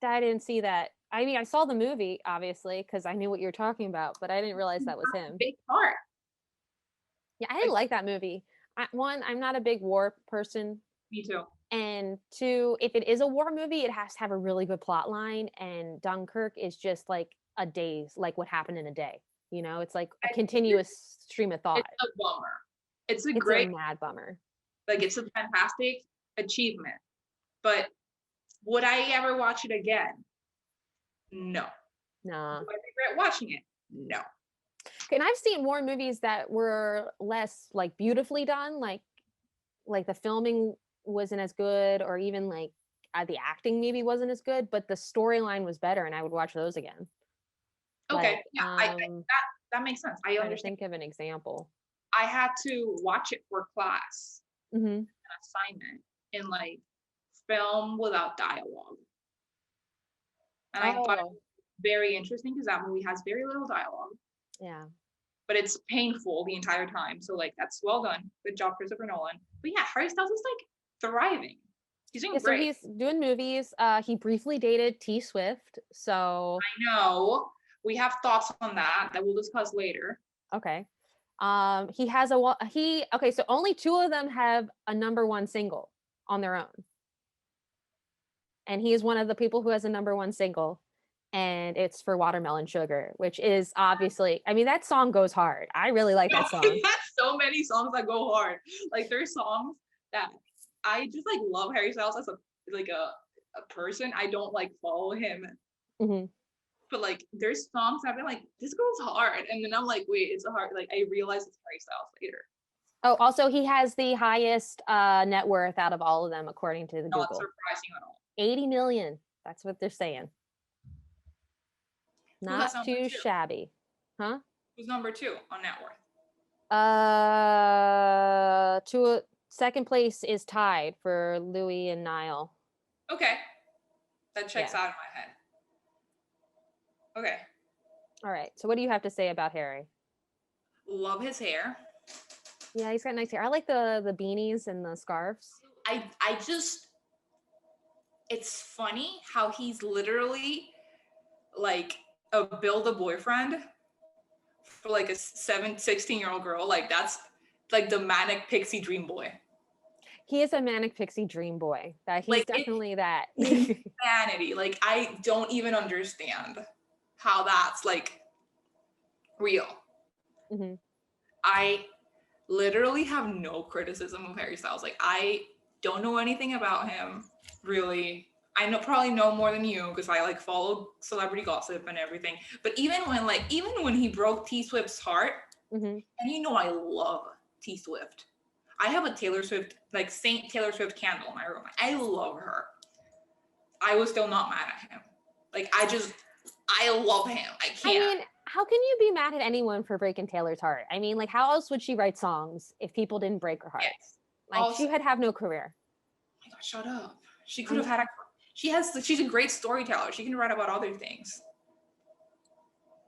I didn't see that. I mean, I saw the movie, obviously, because I knew what you were talking about, but I didn't realize that was him. Big part. Yeah, I didn't like that movie. One, I'm not a big war person. Me too. And two, if it is a war movie, it has to have a really good plot line. And Dunkirk is just like a day's, like what happened in a day. It's like a continuous stream of thought. It's a bummer. It's a great, mad bummer. like it's a fantastic achievement. But would I ever watch it again? No. Nah. Do I regret watching it? No. And I've seen war movies that were less like beautifully done, like the filming wasn't as good, or even like the acting maybe wasn't as good, but the storyline was better, and I would watch those again. Okay, Like, yeah, that makes sense. I understand. Think of an example. I had to watch it for class, Mm-hmm. an assignment in like film without dialogue, and I thought it was very interesting because that movie has very little dialogue. Yeah. But it's painful the entire time. So like that's well done. Good job, Christopher Nolan. But yeah, Harry Styles is like thriving. He's Yeah, doing so great. he's doing movies. He briefly dated T Swift. So I know. We have thoughts on that we'll discuss later. okay. He has he okay, so only two of them have a number one single on their own. And he is one of the people who has a number one single. And it's for Watermelon Sugar, which is obviously, I mean, that song goes hard. I really like that He song. has so many songs that go hard. Like there's songs that I just like love Harry Styles as a like a person. I don't like follow him, Mhm. but like there's songs I've been like, this goes hard. And then I'm like, wait, it's a hard like I realize it's Harry Styles later. Oh, also, he has the highest net worth out of all of them, according to the Not Google. surprising at all. 80 million. That's what they're saying. Who Not has number too two? shabby. Huh? Who's number two on net worth? To a second place is tied for Louis and Niall. Okay. That checks Yeah. out in my head. Okay. All right. So what do you have to say about Harry? Love his hair. Yeah, he's got nice hair. I like the beanies and the scarves. I just it's funny how he's literally like a build a boyfriend for like a 16-year-old girl. Like that's like the manic pixie dream boy. He is a manic pixie dream boy. That he's Like definitely that. insanity. Like I don't even understand how that's like real. Mm-hmm. I literally have no criticism of Harry Styles. Like I don't know anything about him really. I know probably know more than you because I like follow celebrity gossip and everything. But even when he broke T Swift's heart, Mm-hmm. and you know I love T Swift. I have a Taylor Swift like Saint Taylor Swift candle in my room. I love her. I was still not mad at him. Like I love him. I can't. I mean, how can you be mad at anyone for breaking Taylor's heart? I mean, like, how else would she write songs if people didn't break her heart? Yes. Like, Also, she would have no career. oh my god, shut up. She could have had a. She's a great storyteller. She can write about other things.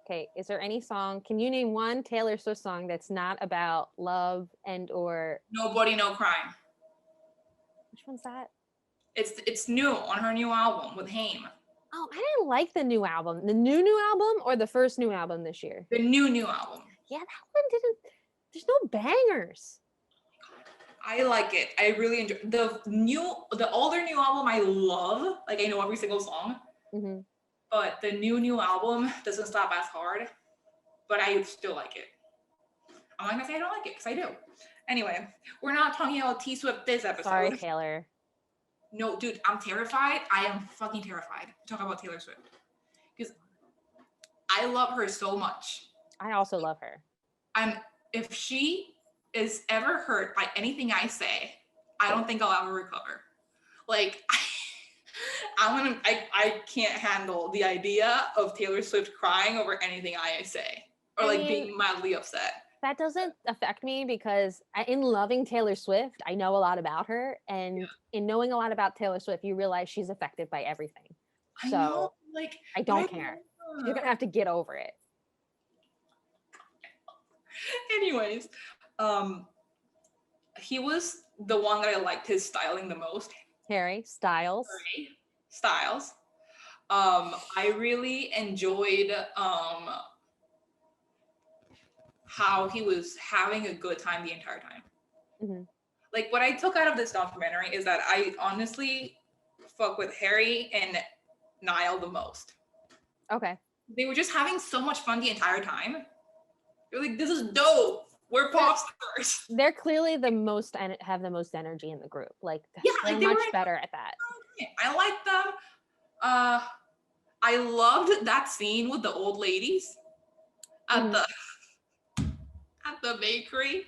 Okay, is there any song? Can you name one Taylor Swift song that's not about love and or Nobody, no crime. which one's that? It's new on her new album with Haim. Oh, I didn't like the new album. The new album or the first new album this year? The new album. Yeah, that one didn't. There's no bangers. I like it. I really enjoy the older new album. I love. Like I know every single song. Mm-hmm. But the new album doesn't slap as hard. But I still like it. I'm not gonna say I don't like it because I do. Anyway, we're not talking about T Swift this episode. Sorry, Taylor. No, dude, I'm terrified. I am fucking terrified to talk about Taylor Swift because I love her so much. I also love her. If she is ever hurt by anything I say, I don't think I'll ever recover. Like, I can't handle the idea of Taylor Swift crying over anything I say or being mildly upset. That doesn't affect me because in loving Taylor Swift, I know a lot about her. And in knowing a lot about Taylor Swift, you realize she's affected by everything. I So know, like, I don't care. You're going to have to get over it. Anyways, he was the one that I liked his styling the most. Harry Styles. I really enjoyed how he was having a good time the entire time. Mm-hmm. Like what I took out of this documentary is that I honestly fuck with Harry and Niall the most. Okay. They were just having so much fun the entire time. They're like, this is dope. We're pop stars. They're clearly have the most energy in the group. Like, yeah, they're much better at that. I like them. I loved that scene with the old ladies at the bakery.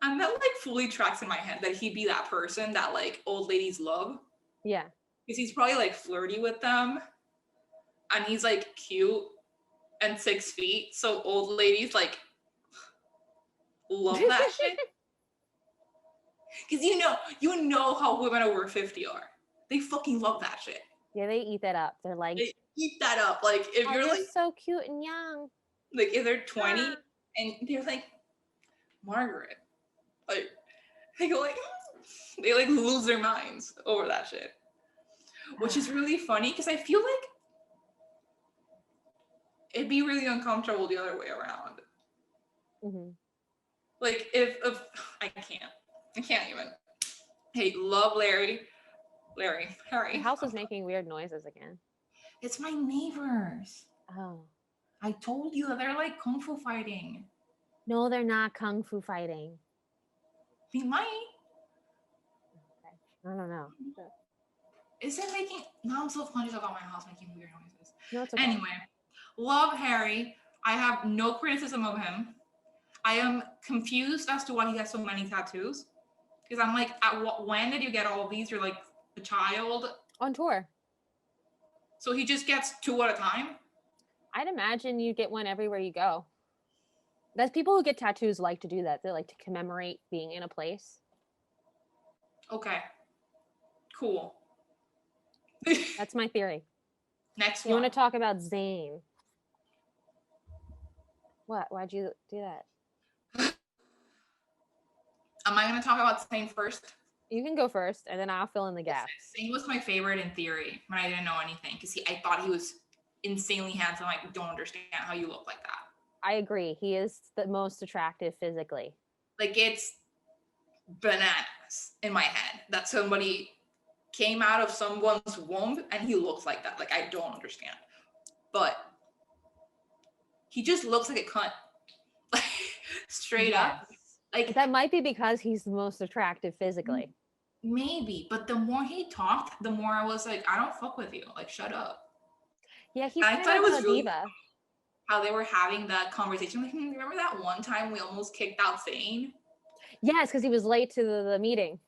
And that like fully tracks in my head that he'd be that person that like old ladies love. Yeah. Because he's probably like flirty with them. And he's like cute and 6 feet. So old ladies like love that shit. Because you know how women over 50 are. They fucking love that shit. Yeah, they eat that up. They're like, they eat that up. Like if you're like so cute and young. Like if they're 20 and they're like, Margaret. Like they go like, They like lose their minds over that shit, which is really funny because I feel like it'd be really uncomfortable the other way around. Mm-hmm. Like if I can't even. Hey, love The Harry. house is making weird noises again. It's my neighbors. Oh. I told you that they're like kung fu fighting. No, they're not kung fu fighting. They might. Okay. I don't know. Is it making? Now I'm so conscious about my house making weird noises. No, it's okay. Anyway, love Harry. I have no criticism of him. I am confused as to why he has so many tattoos. Because I'm like, when did you get all of these? You're like a child. On tour. So he just gets 2 at a time? I'd imagine you get one everywhere you go. That's people who get tattoos like to do that. They like to commemorate being in a place. Okay. Cool. That's my theory. Next You one. want to talk about Zayn? What? Why'd you do that? Am I going to talk about Zayn first? You can go first, and then I'll fill in the gaps. Zayn was my favorite in theory when I didn't know anything because I thought he was insanely handsome. I don't understand how you look like that. I agree. He is the most attractive physically. Like it's bananas in my head that somebody came out of someone's womb and he looks like that. Like I don't understand. But he just looks like a cunt. Straight up. Like that might be because he's the most attractive physically. Maybe, but the more he talked, the more I was like, I don't fuck with you. Like, shut up. Yeah, he's I kind thought of it was a really diva. How they were having that conversation. Like, remember that one time we almost kicked out Zayn? Yes, because he was late to the meeting.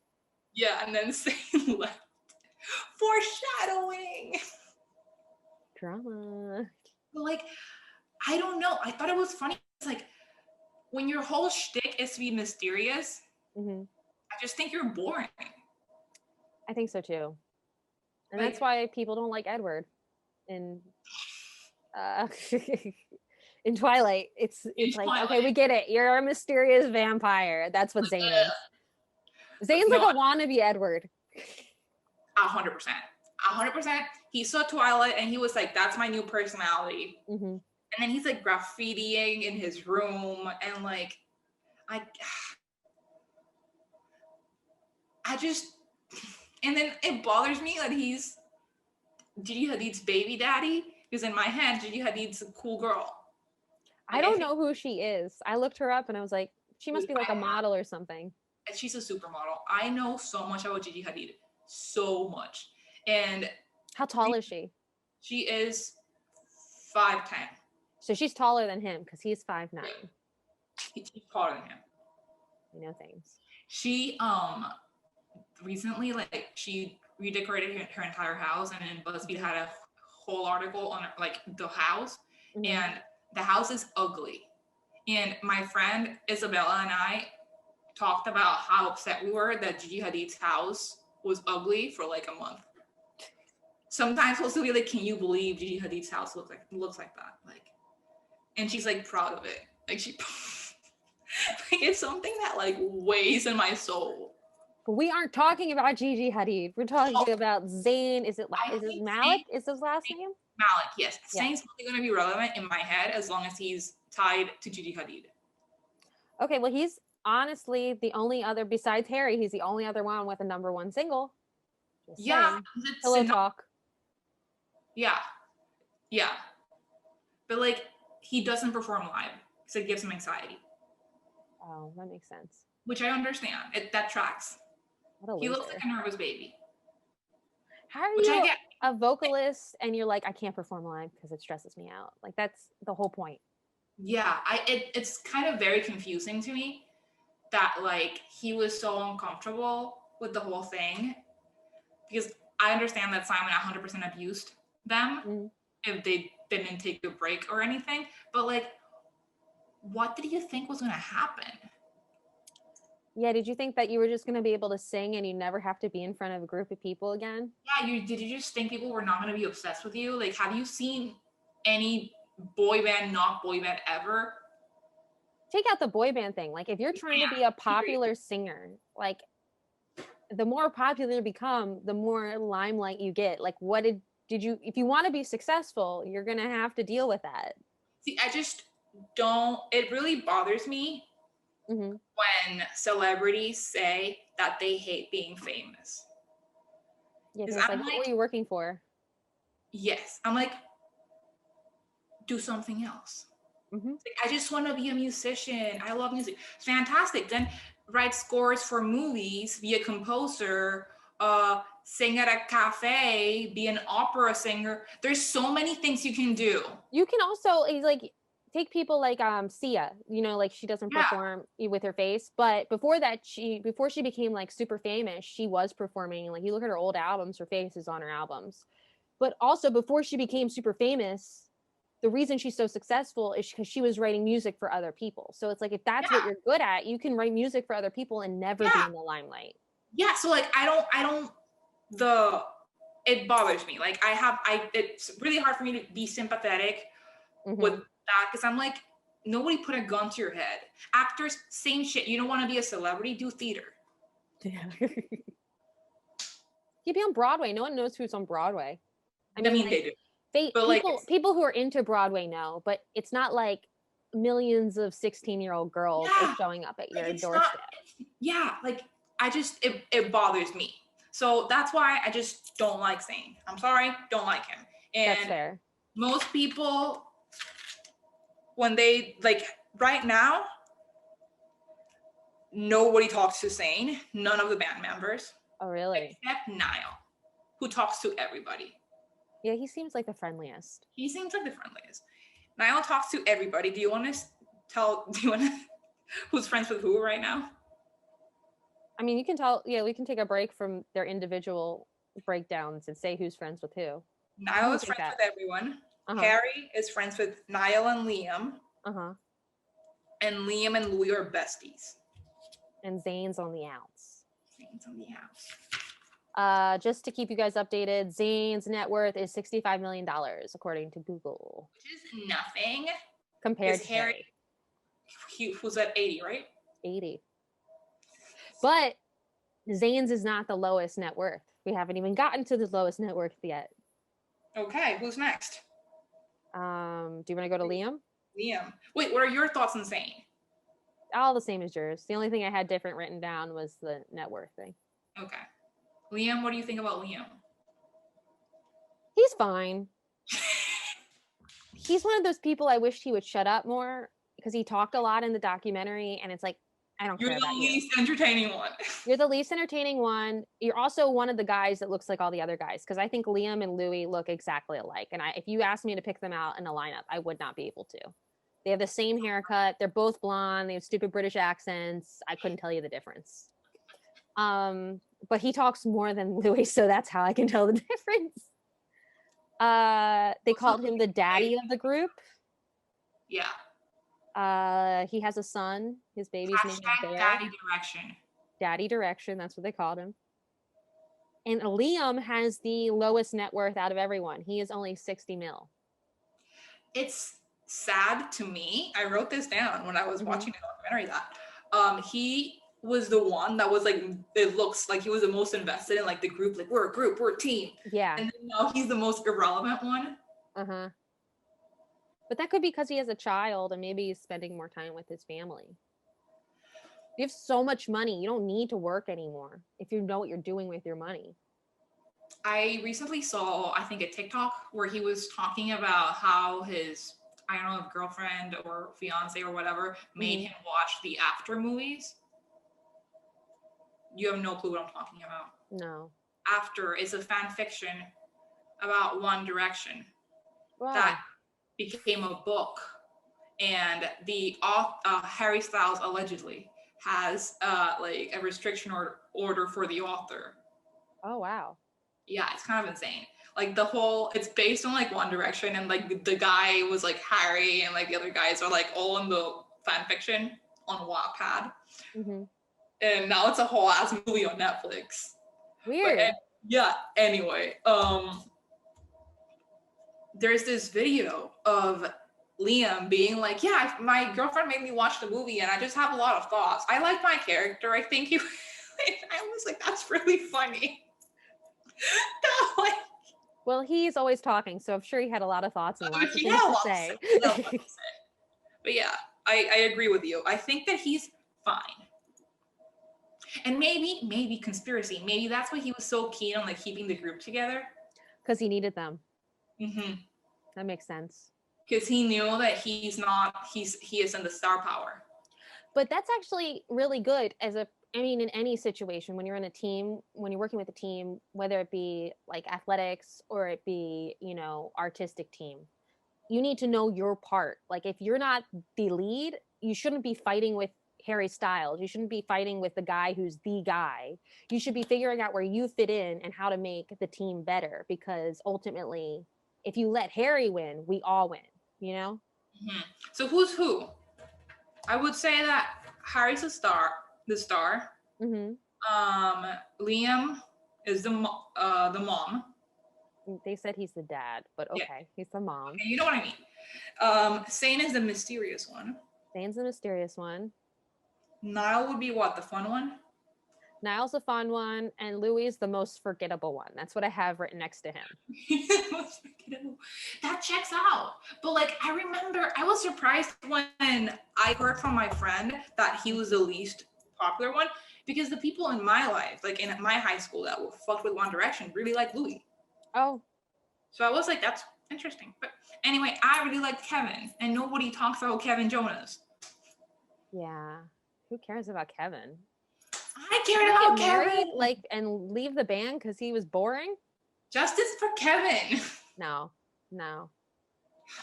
Yeah, and then Zayn left. Foreshadowing. Drama. But like, I don't know. I thought it was funny. It's like, when your whole shtick is to be mysterious, I just think you're boring. I think so too. And that's why people don't like Edward in in Twilight. It's like, Twilight. Okay, we get it. You're a mysterious vampire. That's what Zayn is. Zayn's like a wannabe Edward. 100%. 100%. He saw Twilight and he was like, that's my new personality. And then he's like graffitiing in his room and like, I just, and then it bothers me that he's Gigi Hadid's baby daddy, because in my head, Gigi Hadid's a cool girl. Like, I don't know who she is. I looked her up and I was like, she must be like a model or something. She's a supermodel. I know so much about Gigi Hadid. So much. And how tall is she? She is 5'10". So she's taller than him because he's 5'9". Yeah. She's taller than him. I know things. She recently, like, she redecorated her entire house, and then BuzzFeed had a whole article on like the house, and the house is ugly. And my friend Isabella and I talked about how upset we were that Gigi Hadid's house was ugly for like a month. Sometimes we'll still be like, can you believe Gigi Hadid's house looks like that? Like, and she's like proud of it. Like she like it's something that like weighs in my soul. But we aren't talking about Gigi Hadid. We're talking about Zayn. Is it Malik? Is his last name? Malik, yes. Yeah. Zayn's only going to be relevant in my head as long as he's tied to Gigi Hadid. Okay, well, he's honestly the only other, besides Harry, he's the only other one with a #1 single. Yeah. Pillow Talk. Yeah. Yeah. But like, he doesn't perform live because it gives him anxiety. Oh, that makes sense. Which I understand. That tracks. He looks like a nervous baby. How are you a vocalist and you're like, I can't perform live because it stresses me out? Like, that's the whole point. Yeah, it's kind of very confusing to me that like he was so uncomfortable with the whole thing, because I understand that Simon 100% abused them if they didn't take a break or anything, but like, what did you think was going to happen? Yeah, did you think that you were just going to be able to sing and you never have to be in front of a group of people again? Yeah, did you just think people were not going to be obsessed with you? Like, have you seen any boy band, not boy band ever? Take out the boy band thing. Like, if you're trying to be a popular singer, like, the more popular you become, the more limelight you get. Like, what did you, if you want to be successful, you're going to have to deal with that. See, I just don't, it really bothers me Mm-hmm. when celebrities say that they hate being famous. Yeah, Because because it's I'm like, what were like, you working for? yes, I'm like, do something else. Mm-hmm. Like, I just want to be a musician. I love music. Fantastic. Then write scores for movies, be a composer, sing at a cafe, be an opera singer. There's so many things you can do. You can also like take people like Sia, like she doesn't Yeah. perform with her face, but before that, before she became like super famous, she was performing. Like, you look at her old albums, her face is on her albums. But also, before she became super famous, the reason she's so successful is because she was writing music for other people. So it's like, if that's what Yeah. you're good at, you can write music for other people and never be Yeah. in the limelight. Yeah. So like it bothers me. Like it's really hard for me to be sympathetic with Mm-hmm. that because I'm like, nobody put a gun to your head. Actors, same shit. You don't want to be a celebrity, do theater. Yeah. You'd be on Broadway. No one knows who's on Broadway. I I mean, mean, like, they do, but like, people who are into Broadway know, but it's not like millions of 16-year-old girls are yeah, showing up at like your it's not. doorstep. Yeah, like it bothers me. So that's why I just don't like Zayn. I'm sorry, don't like him. That's And fair. most people, when they like right now, nobody talks to Zayn. None of the band members, Oh, really? except Niall, who talks to everybody. Yeah, he seems like the friendliest. He seems like the friendliest. Niall talks to everybody. Do you want to tell? Do you want to? Who's friends with who right now? I mean, you can tell. Yeah, we can take a break from their individual breakdowns and say who's friends with who. Niall You is take friends that. with everyone. Uh huh. Harry is friends with Niall and Liam, Uh huh. and Liam and Louis are besties. And Zane's on the outs. Zayn's on the house. Just to keep you guys updated, Zane's net worth is $65 million, according to Google, Which is nothing. compared Because to Harry, Harry, who's at 80, right? 80. But Zane's is not the lowest net worth. We haven't even gotten to the lowest net worth yet. Okay, who's next? Do you want to go to Liam? Liam. Wait, what are your thoughts on Zayn? All the same as yours. The only thing I had different written down was the net worth thing. Okay. Liam, what do you think about Liam? He's fine. He's one of those people I wished he would shut up more, because he talked a lot in the documentary, and it's like, I don't You're care the about you. least entertaining one. You're the least entertaining one. You're also one of the guys that looks like all the other guys, because I think Liam and Louis look exactly alike. And if you asked me to pick them out in a lineup, I would not be able to. They have the same haircut. They're both blonde. They have stupid British accents. I couldn't tell you the difference. But he talks more than Louis, so that's how I can tell the difference. They called him the daddy of the group. Yeah. He has a son. His baby's name is Hashtag Bear. daddy direction. Daddy direction. That's what they called him. And Liam has the lowest net worth out of everyone. He is only 60 mil. It's sad to me. I wrote this down when I was watching the documentary that he was the one that was like, it looks like he was the most invested in like the group, like we're a group, we're a team. Yeah. And then now he's the most irrelevant one. Uh-huh. But that could be because he has a child and maybe he's spending more time with his family. You have so much money. You don't need to work anymore if you know what you're doing with your money. I recently saw, I think, a TikTok where he was talking about how his, I don't know, girlfriend or fiance or whatever made him watch the After movies. You have no clue what I'm talking about. No. After is a fan fiction about One Direction that became a book, and the Harry Styles allegedly has like a restriction order for the author. Oh wow. Yeah, it's kind of insane. Like the whole, it's based on like One Direction, and like the guy was like Harry, and like the other guys are like all in the fan fiction on Wattpad. And now it's a whole ass movie on Netflix. Weird. But, yeah. Anyway, there's this video of Liam being like, "Yeah, my girlfriend made me watch the movie, and I just have a lot of thoughts. I like my character. I think he I was like, that's really funny. Like, Well, he's always talking, so I'm sure he had a lot of thoughts and lots of he things had a to lot to say. say. He had a lot to say. But yeah, I agree with you. I think that he's fine. And maybe conspiracy. Maybe that's why he was so keen on like keeping the group together. Because he needed them. Mm-hmm. That makes sense. Because he knew that he isn't the star power. But that's actually really good in any situation, when you're in a team, when you're working with a team, whether it be like athletics or it be, artistic team, you need to know your part. Like if you're not the lead, you shouldn't be fighting with Harry Styles. You shouldn't be fighting with the guy who's the guy. You should be figuring out where you fit in and how to make the team better, because ultimately, if you let Harry win, we all win, you know? Mm-hmm. So who's who? I would say that Harry's the star. Mm-hmm. Liam is the mom. They said he's the dad, but okay, yeah. He's the mom. Okay, you know what I mean. Sane is the mysterious one. Zane's the mysterious one. Niall would be what, the fun one? Niall's the fun one, and Louis is the most forgettable one. That's what I have written next to him. Most forgettable. That checks out. But like, I remember I was surprised when I heard from my friend that he was the least popular one, because the people in my life, like in my high school that were fucked with One Direction, really liked Louis. Oh. So I was like, that's interesting. But anyway, I really liked Kevin, and nobody talks about Kevin Jonas. Yeah. Who cares about Kevin? I cared about Kevin. Like, and leave the band because he was boring? Justice for Kevin. No.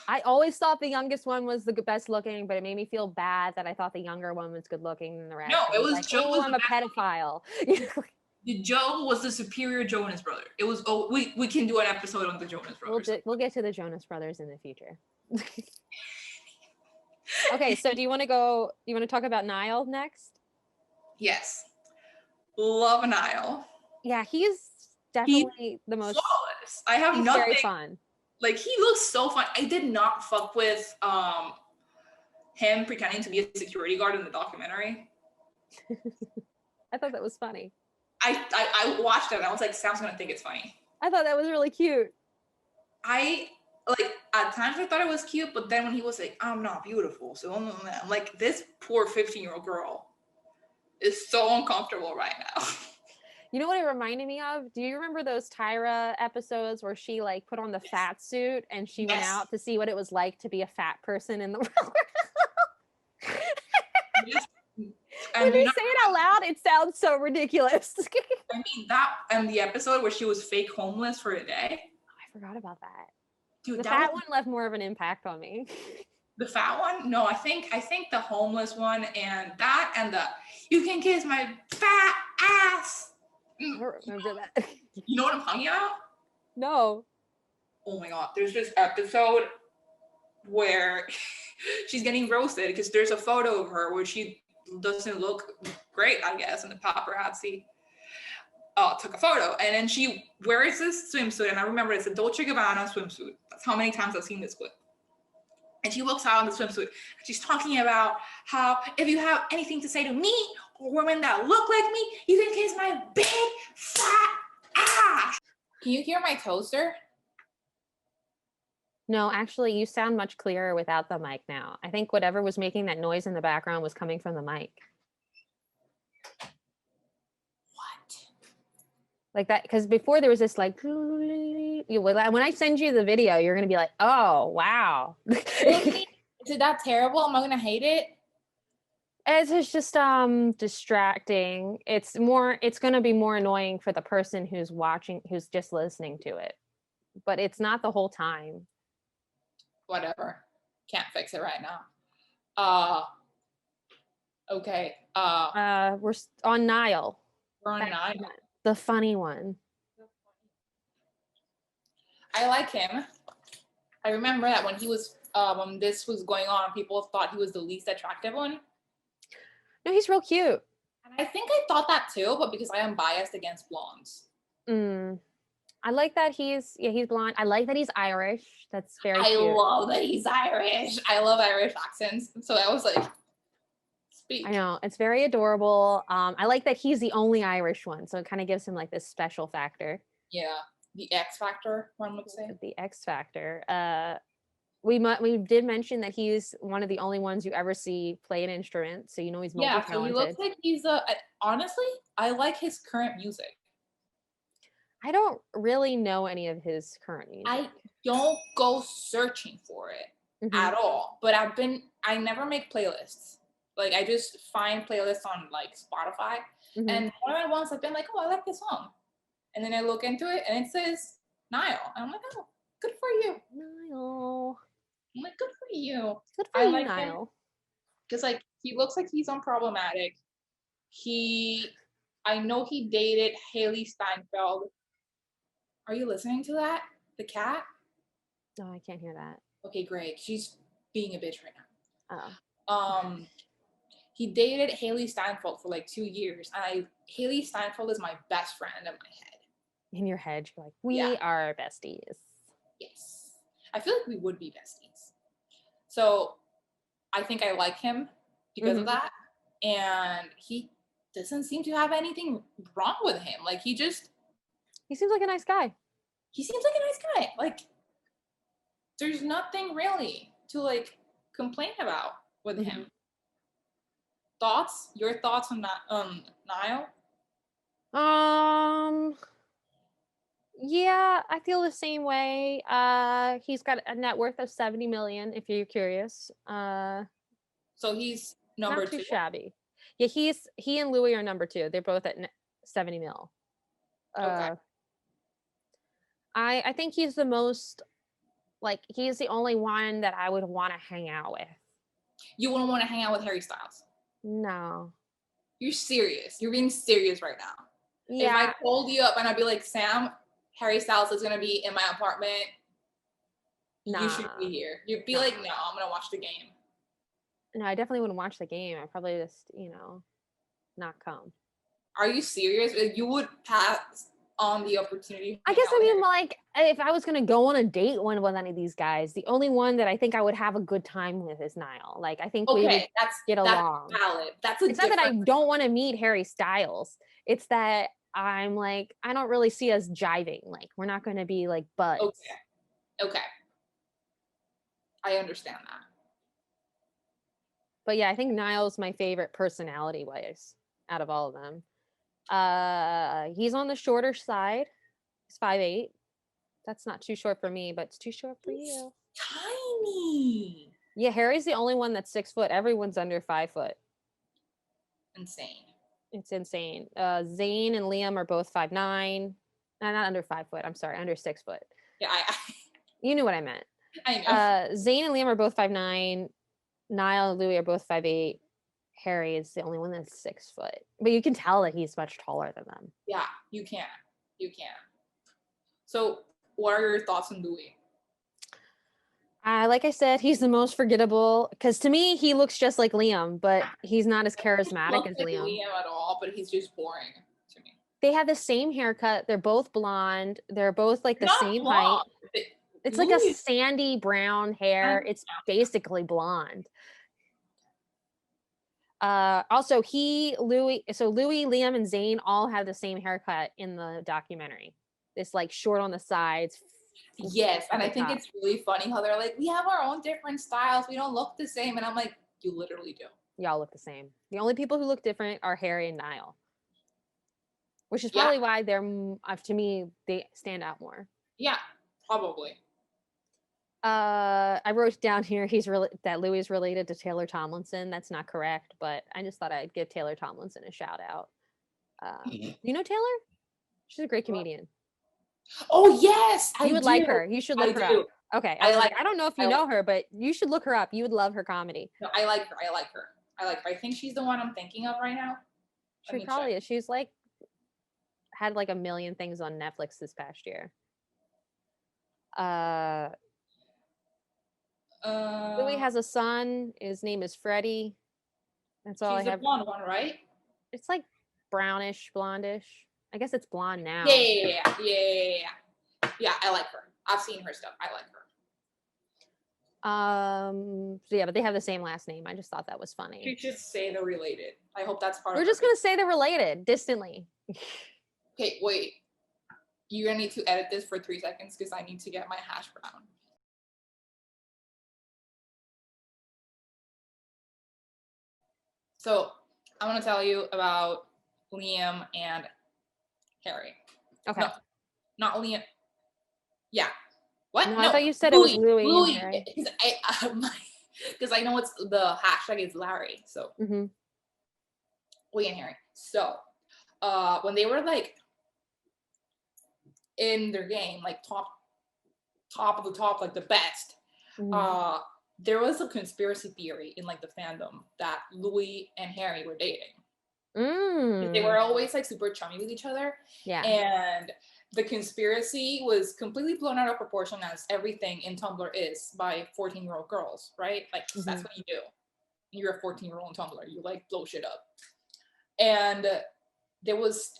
I always thought the youngest one was the best looking, but it made me feel bad that I thought the younger one was good looking than the rest. No, it was like, Joe. I'm a pedophile. Joe was the superior Jonas brother. It was. Oh, we can do an episode on the Jonas brothers. We'll get to the Jonas brothers in the future. Okay, so do you want to talk about Niall next? Yes. Love Niall. Yeah, he's definitely the most flawless. I have he's nothing. Very fun. Like, he looks so fun. I did not fuck with him pretending to be a security guard in the documentary. I thought that was funny. I watched it and I was like, Sam's gonna think it's funny. I thought that was really cute. I like, at times I thought it was cute, but then when he was like, I'm not beautiful, so I'm like, this poor 15-year-old girl is so uncomfortable right now. You know what it reminded me of? Do you remember those Tyra episodes where she like put on the fat suit and she went out to see what it was like to be a fat person in the world? When you say it out loud, it sounds so ridiculous. I mean, that and the episode where she was fake homeless for a day. I forgot about that. Dude, the fat one left more of an impact on me. The fat one? No, I think the homeless one and the you can kiss my fat ass. I don't remember that. You know what I'm talking about? No. Oh my god, there's this episode where she's getting roasted because there's a photo of her where she doesn't look great, I guess, and the paparazzi took a photo, and then she wears this swimsuit, and I remember it's a Dolce & Gabbana swimsuit. That's how many times I've seen this clip. And she walks out in the swimsuit, and she's talking about how if you have anything to say to me or women that look like me, you can kiss my big fat ass. Can you hear my toaster? No, actually, you sound much clearer without the mic now. I think whatever was making that noise in the background was coming from the mic. What? Like that, because before there was this like, when I send you the video, you're going to be like, oh, wow. Really? Is it that terrible? Am I going to hate it? It's just distracting. It's going to be more annoying for the person who's watching, who's just listening to it. But it's not the whole time. Whatever. Can't fix it right now. Okay. We're on Niall. We're on Niall. The funny one. I like him. I remember that when he was when this was going on, people thought he was the least attractive one. No, he's real cute. And I think I thought that too, but because I am biased against blondes. I like that he's blonde. I like that he's Irish. That's very cute. I love that he's Irish. I love Irish accents. So I was like, it's Speak. I know, it's very adorable. I like that he's the only Irish one, so it kind of gives him like this special factor. Yeah. The X factor, one would say. The X factor. We did mention that he's one of the only ones you ever see play an instrument, so you know he's Yeah, so he looks multi-talented. like he's honestly, I like his current music. I don't really know any of his current music. I don't go searching for it Mhm. at all, but I never make playlists. Like I just find playlists on like Spotify, Mhm. and one of the ones I've been like, oh, I like this song, and then I look into it and it says Niall, and I'm like, oh, good for you. Niall. I'm like, good for you. Good for I you, like him Niall. because like he looks like he's unproblematic. I know he dated Haley Steinfeld. Are you listening to that? The cat? No, I can't hear that. Okay, great. She's being a bitch right now. Oh. He dated Haley Steinfeld for like 2 years, and Haley Steinfeld is my best friend in my head. In your head, you're like, we Yeah. are besties. Yes, I feel like we would be besties. So I think I like him because of that, and he doesn't seem to have anything wrong with him. Like He seems like a nice guy. he seems like a nice guy. Like there's nothing really to like complain about with him. Thoughts? Your thoughts on that? Niall? Yeah, I feel the same way. He's got a net worth of 70 million, if you're curious. So he's Not number too two. shabby. Yeah, he and Louis are number 2. They're both at 70 mil. Okay. I think he's the most, like, he's the only one that I would want to hang out with. You wouldn't want to hang out with Harry Styles. No. You're serious. You're being serious right now. If I Yeah. called you up and I'd be like, Sam, Harry Styles is gonna be in my apartment. You should be Nah. here. You'd be Nah. like, no, I'm gonna watch the game. No, I definitely wouldn't watch the game. I'd probably just, not come. Are you serious? You would pass on the opportunity. I guess I mean, like, if I was gonna go on a date with any of these guys, the only one that I think I would have a good time with is Niall. Like, I think we would Okay, get that's along. valid. That's a It's not that I different. don't want to meet Harry Styles. It's that I'm like, I don't really see us jiving. Like, we're not going to be like buds. Okay. I understand that. But yeah, I think Niall's my favorite personality wise out of all of them. He's on the shorter side. He's 5'8". That's not too short for me, but it's too short for you. Tiny. Yeah, Harry's the only one that's 6 foot. Everyone's under 5 foot. Insane. It's insane. Zayn and Liam are both 5'9". Not under 5 foot. I'm sorry, under 6 foot. Yeah, You knew what I meant. I know. Zayn and Liam are both 5'9". Niall and Louis are both 5'8". Harry is the only one that's 6 foot. But you can tell that he's much taller than them. Yeah, you can. So, what are your thoughts on Louis? Like I said, he's the most forgettable because to me he looks just like Liam, but he's not as charismatic as Like Liam. Liam at all, but he's just boring to me. They have the same haircut. They're both blonde. They're both like the same height. It's like a sandy brown hair. It's basically blonde. Also, Louis, Liam, and Zayn all have the same haircut in the documentary. This like short on the sides. Yes, and I think it's really funny how they're like, we have our own different styles. We don't look the same. And I'm like, you literally do. Y'all look the same. The only people who look different are Harry and Niall. Which is probably why they're, to me, they stand out more. Yeah, probably. I wrote down here that Louis is related to Taylor Tomlinson. That's not correct, but I just thought I'd give Taylor Tomlinson a shout out. You know Taylor? She's a great comedian. Oh yes, you would like her. You should look her up. Okay, I don't know if you know her, but you should look her up. You would love her comedy. No, I like her. I think she's the one I'm thinking of right now. She probably is. She's like had like a million things on Netflix this past year. Louis has a son. His name is Freddie. That's all I have. She's the blonde one, right? It's like brownish, blondish. I guess it's blonde now. Yeah. Yeah, I like her. I've seen her stuff. I like So yeah, but they have the same last name. I just thought that was You funny. should say they're related. I hope that's part We're of our just gonna say they're related distantly. Okay, wait. You're gonna need to edit this for 3 seconds because I need to get my hash brown. So I want to tell you about Liam and Harry. Okay. No, not Liam. Yeah. What? No, I No, thought you said it was Louis. Louis and Louis. Harry. Because I know it's the hashtag is Larry. So Mm-hmm. Louis and Harry. So when they were like in their game, like top of the top, like the best, Mm-hmm. there was a conspiracy theory in like the fandom that Louis and Harry were dating. They were always like super chummy with each other. Yeah. And the conspiracy was completely blown out of proportion, as everything in Tumblr is by 14-year-old girls, right? Like that's what you do. You're a 14-year-old on Tumblr. You like blow shit up. And there was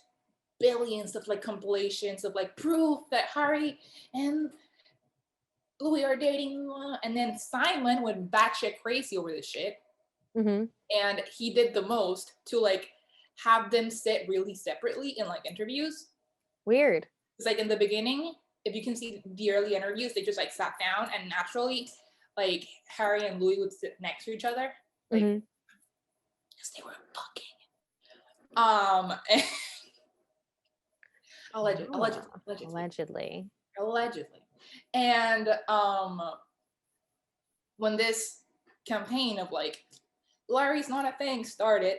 billions of like compilations of like proof that Harry and Louis are dating. And then Simon went batshit crazy over this shit. Mm-hmm. And he did the most to like have them sit really separately in like interviews. Weird. It's like in the beginning, if you can see the early interviews, they just like sat down and naturally, like Harry and Louis would sit next to each other, like because they were fucking. Allegedly. And when this campaign of like Larry's not a thing started,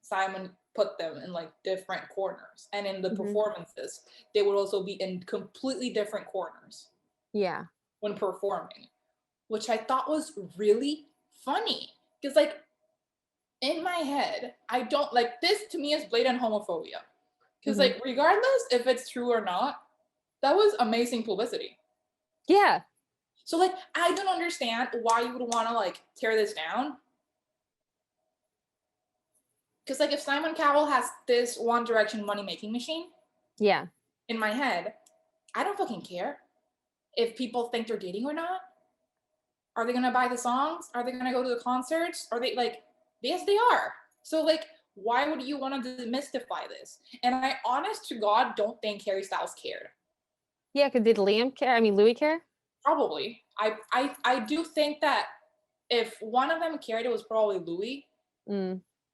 Simon put them in like different corners, and in the performances they would also be in completely different corners. Yeah. When performing, which I thought was really funny, because like in my head I don't like this. To me is blatant homophobia, because like regardless if it's true or not, that was amazing publicity. Yeah. So like I don't understand why you would want to like tear this down. Because like if Simon Cowell has this One Direction money making machine, yeah, in my head, I don't fucking care if people think they're dating or not. Are they gonna buy the songs? Are they gonna go to the concerts? Are they like, yes, they are. So like, why would you want to demystify this? And I, honest to God, don't think Harry Styles cared. Yeah, because did Liam care? I mean, Louis care? Probably. I do think that if one of them cared, it was probably Louis.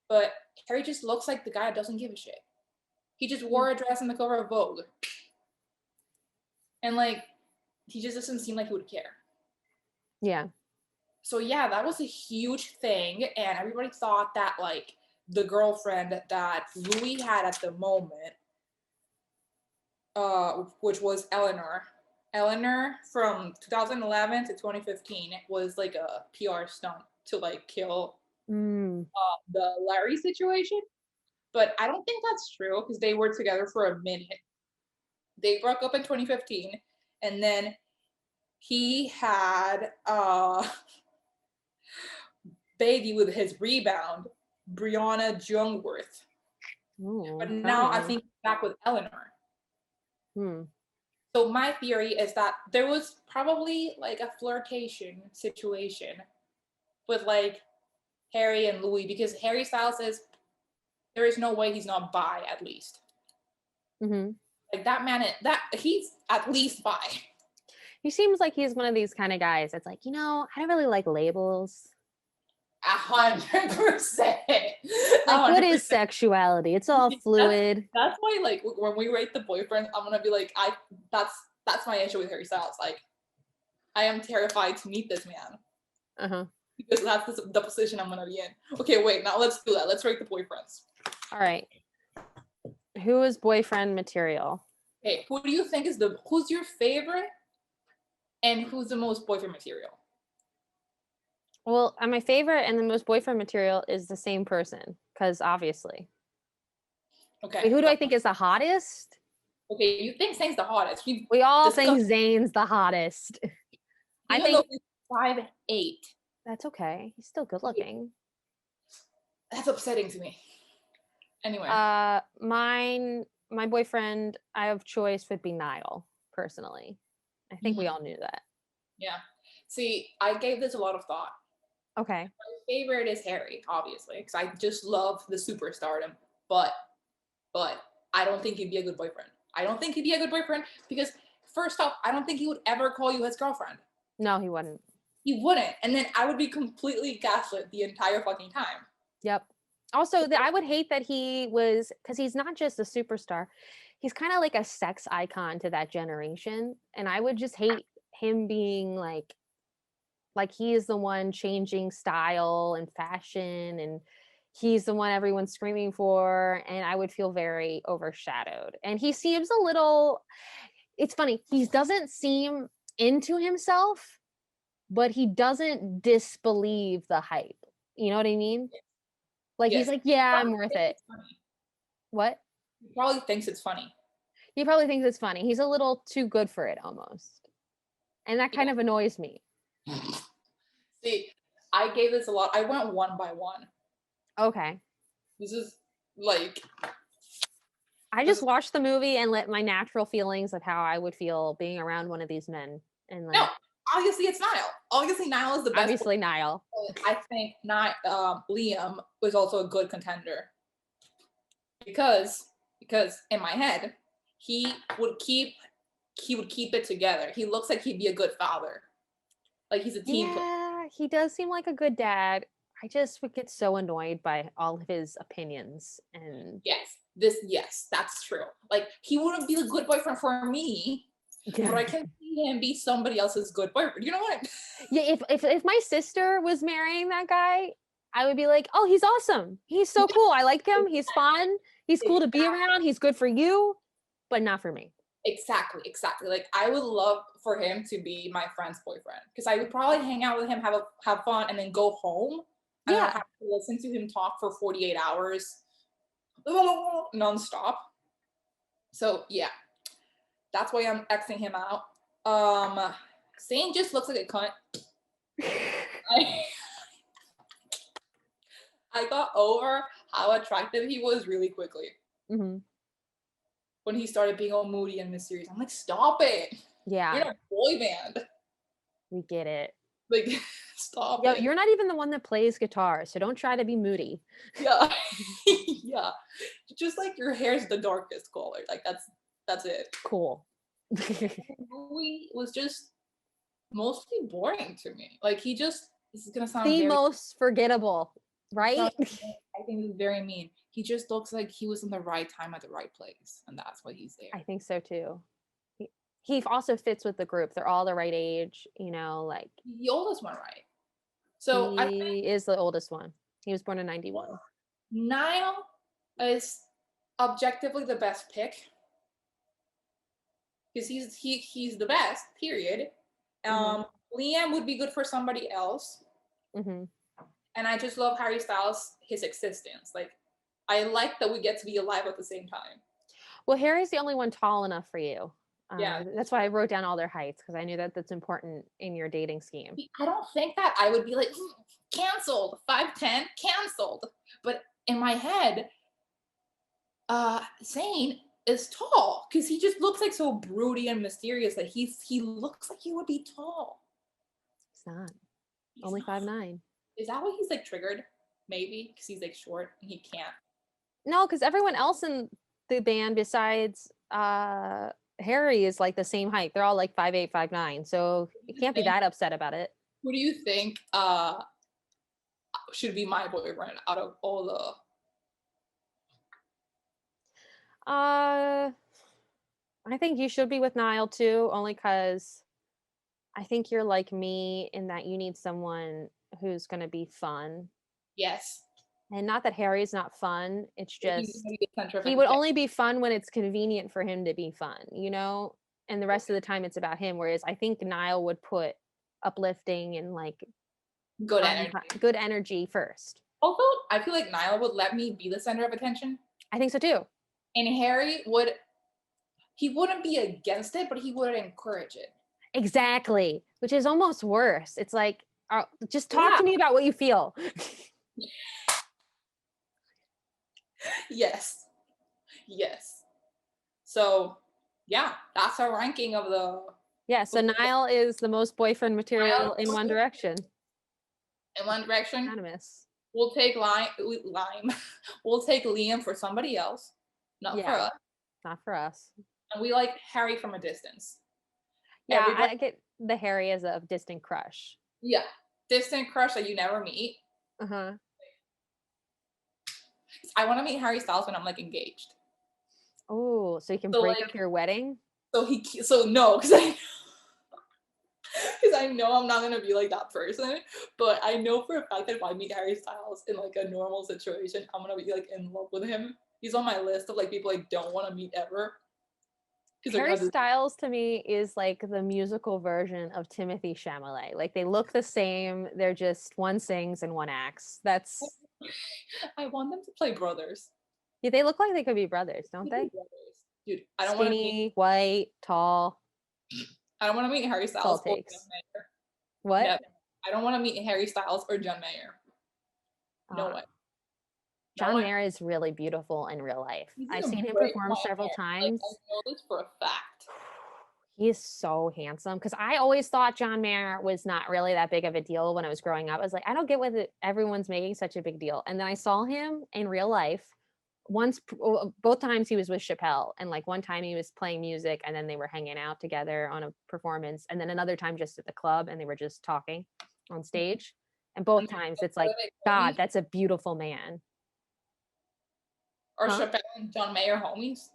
But Harry just looks like the guy that doesn't give a shit. He just wore a dress on the cover of Vogue. And like, he just doesn't seem like he would care. Yeah. So yeah, that was a huge thing. And everybody thought that like the girlfriend that Louis had at the moment, which was Eleanor. Eleanor from 2011 to 2015 was like a PR stunt to like kill the Larry situation. But I don't think that's true, because they were together for a minute. They broke up in 2015, and then he had a baby with his rebound, Brianna Jungwirth. But now I think back with Eleanor. So my theory is that there was probably like a flirtation situation with like Harry and Louis, because Harry Styles says there is no way he's not bi, at least. Like that man, he's at least bi. He seems like he's one of these kind of guys that's like, I don't really like labels. 100%. Like, what is sexuality? It's all fluid. That's why, like, when we rate the boyfriends, I'm gonna be like, that's my issue with Harry Styles. Like, I am terrified to meet this man. Because that's the position I'm gonna be in. Okay, wait, now let's do that. Let's rate the boyfriends. All right. Who is boyfriend material? Okay, who do you think who's your favorite, and who's the most boyfriend material? Well, my favorite and the most boyfriend material is the same person, because obviously. Okay. Wait, who do I think is the hottest? Okay, you think Zayn's the hottest. We all think Zayn's the hottest. I think he's 5'8". That's okay. He's still good looking. That's upsetting to me. Anyway. My boyfriend I have choice would be Niall, personally. I think we all knew that. Yeah. See, I gave this a lot of thought. Okay. My favorite is Harry, obviously, because I just love the superstardom. But but I don't think he'd be a good boyfriend. I don't think he'd be a good boyfriend because first off, I don't think he would ever call you his girlfriend. No, he wouldn't. He wouldn't. And then I would be completely gaslit the entire fucking time. Yep. Also, I would hate that he was, because he's not just a superstar. He's kind of like a sex icon to that generation, and I would just hate him being like he is the one changing style and fashion, and he's the one everyone's screaming for, and I would feel very overshadowed. And he seems a little, it's funny, he doesn't seem into himself, but he doesn't disbelieve the hype. You know what I mean? Like he's Yes. like, yeah, I'm worth it. What? He probably thinks it's funny. He probably thinks it's funny. He's a little too good for it almost. And that kind of annoys me. See, I gave this a lot. I went one by one. Okay. This is like I just watched the movie and let my natural feelings of how I would feel being around one of these men. And like, no. Obviously, it's Niall. Obviously, Niall is the best. obviously, Niall. I think not Liam was also a good contender because in my head he would keep it together. He looks like he'd be a good father. Like he's a team player. Yeah, he does seem like a good dad. I just would get so annoyed by all of his opinions. And Yes, that's true. Like he wouldn't be a good boyfriend for me, but I can see him be somebody else's good boyfriend. You know what? yeah, if my sister was marrying that guy, I would be like, oh, he's awesome. He's so cool. I like him. He's fun. He's cool to be around. He's good for you, but not for me. Exactly. Like I would love for him to be my friend's boyfriend because I would probably hang out with him, have fun, and then go home. And Yeah. I'd have to listen to him talk for 48 hours nonstop. So yeah, that's why I'm Xing him out. Zane just looks like a cunt. I got over how attractive he was really quickly. Mm-hmm. When he started being all moody and mysterious, I'm like, stop it. Yeah. You're a boy band. We get it. Like, stop Yo, it. you're not even the one that plays guitar, so don't try to be moody. Yeah. Yeah. Just like your hair's the darkest color. Like that's it. Cool. The movie was just mostly boring to me. Like this is gonna sound The very most forgettable, right? I think it's very mean. He just looks like he was in the right time at the right place, and that's why he's there. I think so too. He also fits with the group. They're all the right age, like The oldest one, right? So I think he is the oldest one. He was born in 91. Niall is objectively the best pick because he's the best. Period. Liam would be good for somebody else, Mm-hmm. and I just love Harry Styles, his existence. Like I like that we get to be alive at the same time. Well, Harry's the only one tall enough for you. Yeah. That's why I wrote down all their heights, because I knew that that's important in your dating scheme. I don't think that I would be like canceled 5'10", canceled. But in my head, Zane is tall because he just looks like so broody and mysterious that he looks like he would be tall. He's not. He's only 5'9". Is that why he's like triggered? Maybe because he's like short and he can't. No, because everyone else in the band besides Harry is like the same height. They're all like 5'8", 5'9". So you can't be that upset about it. Who do you think should be my boyfriend out of all the? I think you should be with Niall too, only because I think you're like me in that you need someone who's going to be fun. Yes. And not that Harry's not fun. It's just he would would only be fun when it's convenient for him to be fun, and the rest of the time it's about him. Whereas I think Niall would put uplifting and like good energy. Good energy first. Also, I feel like Niall would let me be the center of attention. I think so too. And Harry he wouldn't be against it, but he would encourage it. Exactly, which is almost worse. It's like, just talk to me about what you feel. Yes. So, yeah, that's our ranking of the Yeah, so Niall is the most boyfriend material in One Direction. In One Direction, Anonymous. we'll take Lime. We'll take Liam for somebody else, not for Yeah, us. not for us. And we like Harry from a distance. Yeah, Everybody, I get the Harry as a distant crush. yeah, distant crush that you never meet. Uh-huh. I want to meet Harry Styles when I'm like engaged. Oh, so you can So break like, up your wedding? so no, because I know I'm not gonna be like that person. But I know for a fact that if I meet Harry Styles in like a normal situation, I'm gonna be like in love with him. He's on my list of like people I don't want to meet ever. Because they're Harry gonna do. Styles to me is like the musical version of Timothy Chalamet. Like they look the same, they're just one sings and one acts. That's I want them to play brothers. yeah, they look like they could be brothers, don't they? Brothers. Dude, I don't want to meet. Skinny, white, tall. I don't want to meet Harry That's all Styles it or John takes. Mayer. What? No, I don't want to meet Harry Styles or John Mayer. No Uh, way. No John way. Mayer is really beautiful in real life. He's I've gonna seen him break perform my several heart. Like I times. know this for a fact. He is so handsome because I always thought John Mayer was not really that big of a deal when I was growing up. I was like, I don't get what everyone's making such a big deal. And then I saw him in real life once, both times he was with Chappelle. And like one time he was playing music and then they were hanging out together on a performance. And then another time just at the club and they were just talking on stage. And both times it's like, God, that's a beautiful man. Or Huh? Chappelle and John Mayer homies.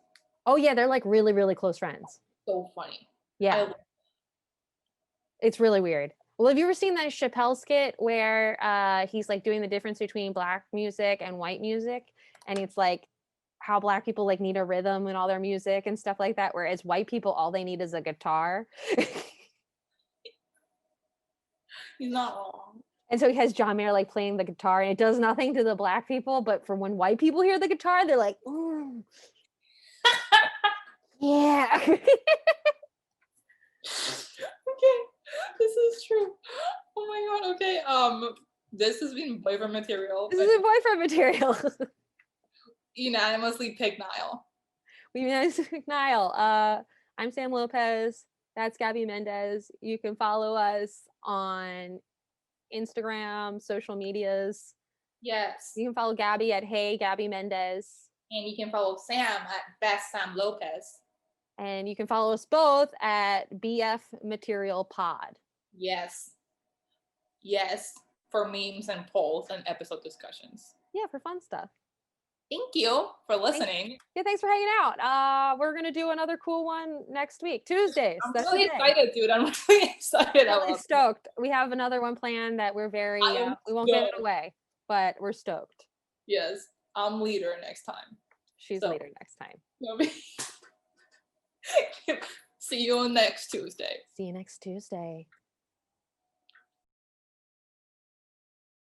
Oh, yeah. They're like really, really close friends. So funny. Yeah. It's really weird. Well, have you ever seen that Chappelle skit where he's like doing the difference between black music and white music? And it's like how black people like need a rhythm in all their music and stuff like that, whereas white people all they need is a guitar. He's not wrong. And so he has John Mayer like playing the guitar, and it does nothing to the black people, but for when white people hear the guitar, they're like, ooh, yeah. Okay, this is true. Oh my god. Okay. This has been boyfriend material. This is a boyfriend material. Unanimously pick Niall. We Niall. I'm Sam Lopez. That's Gabby Mendez. You can follow us on Instagram, social medias. Yes. You can follow Gabby at Hey Gabby Mendez. And you can follow Sam at Best Sam Lopez. And you can follow us both at BF Material Pod. Yes. Yes. For memes and polls and episode discussions. Yeah, for fun stuff. Thank you for listening. Yeah, thanks for hanging out. We're gonna do another cool one next week, Tuesdays. I'm That's really the day. excited, dude. I'm really excited. I'm really stoked. We have another one planned that we're very. We won't give it away, but we're stoked. Yes, I'm leader next time. She's leader next time. See you next Tuesday. See you next Tuesday.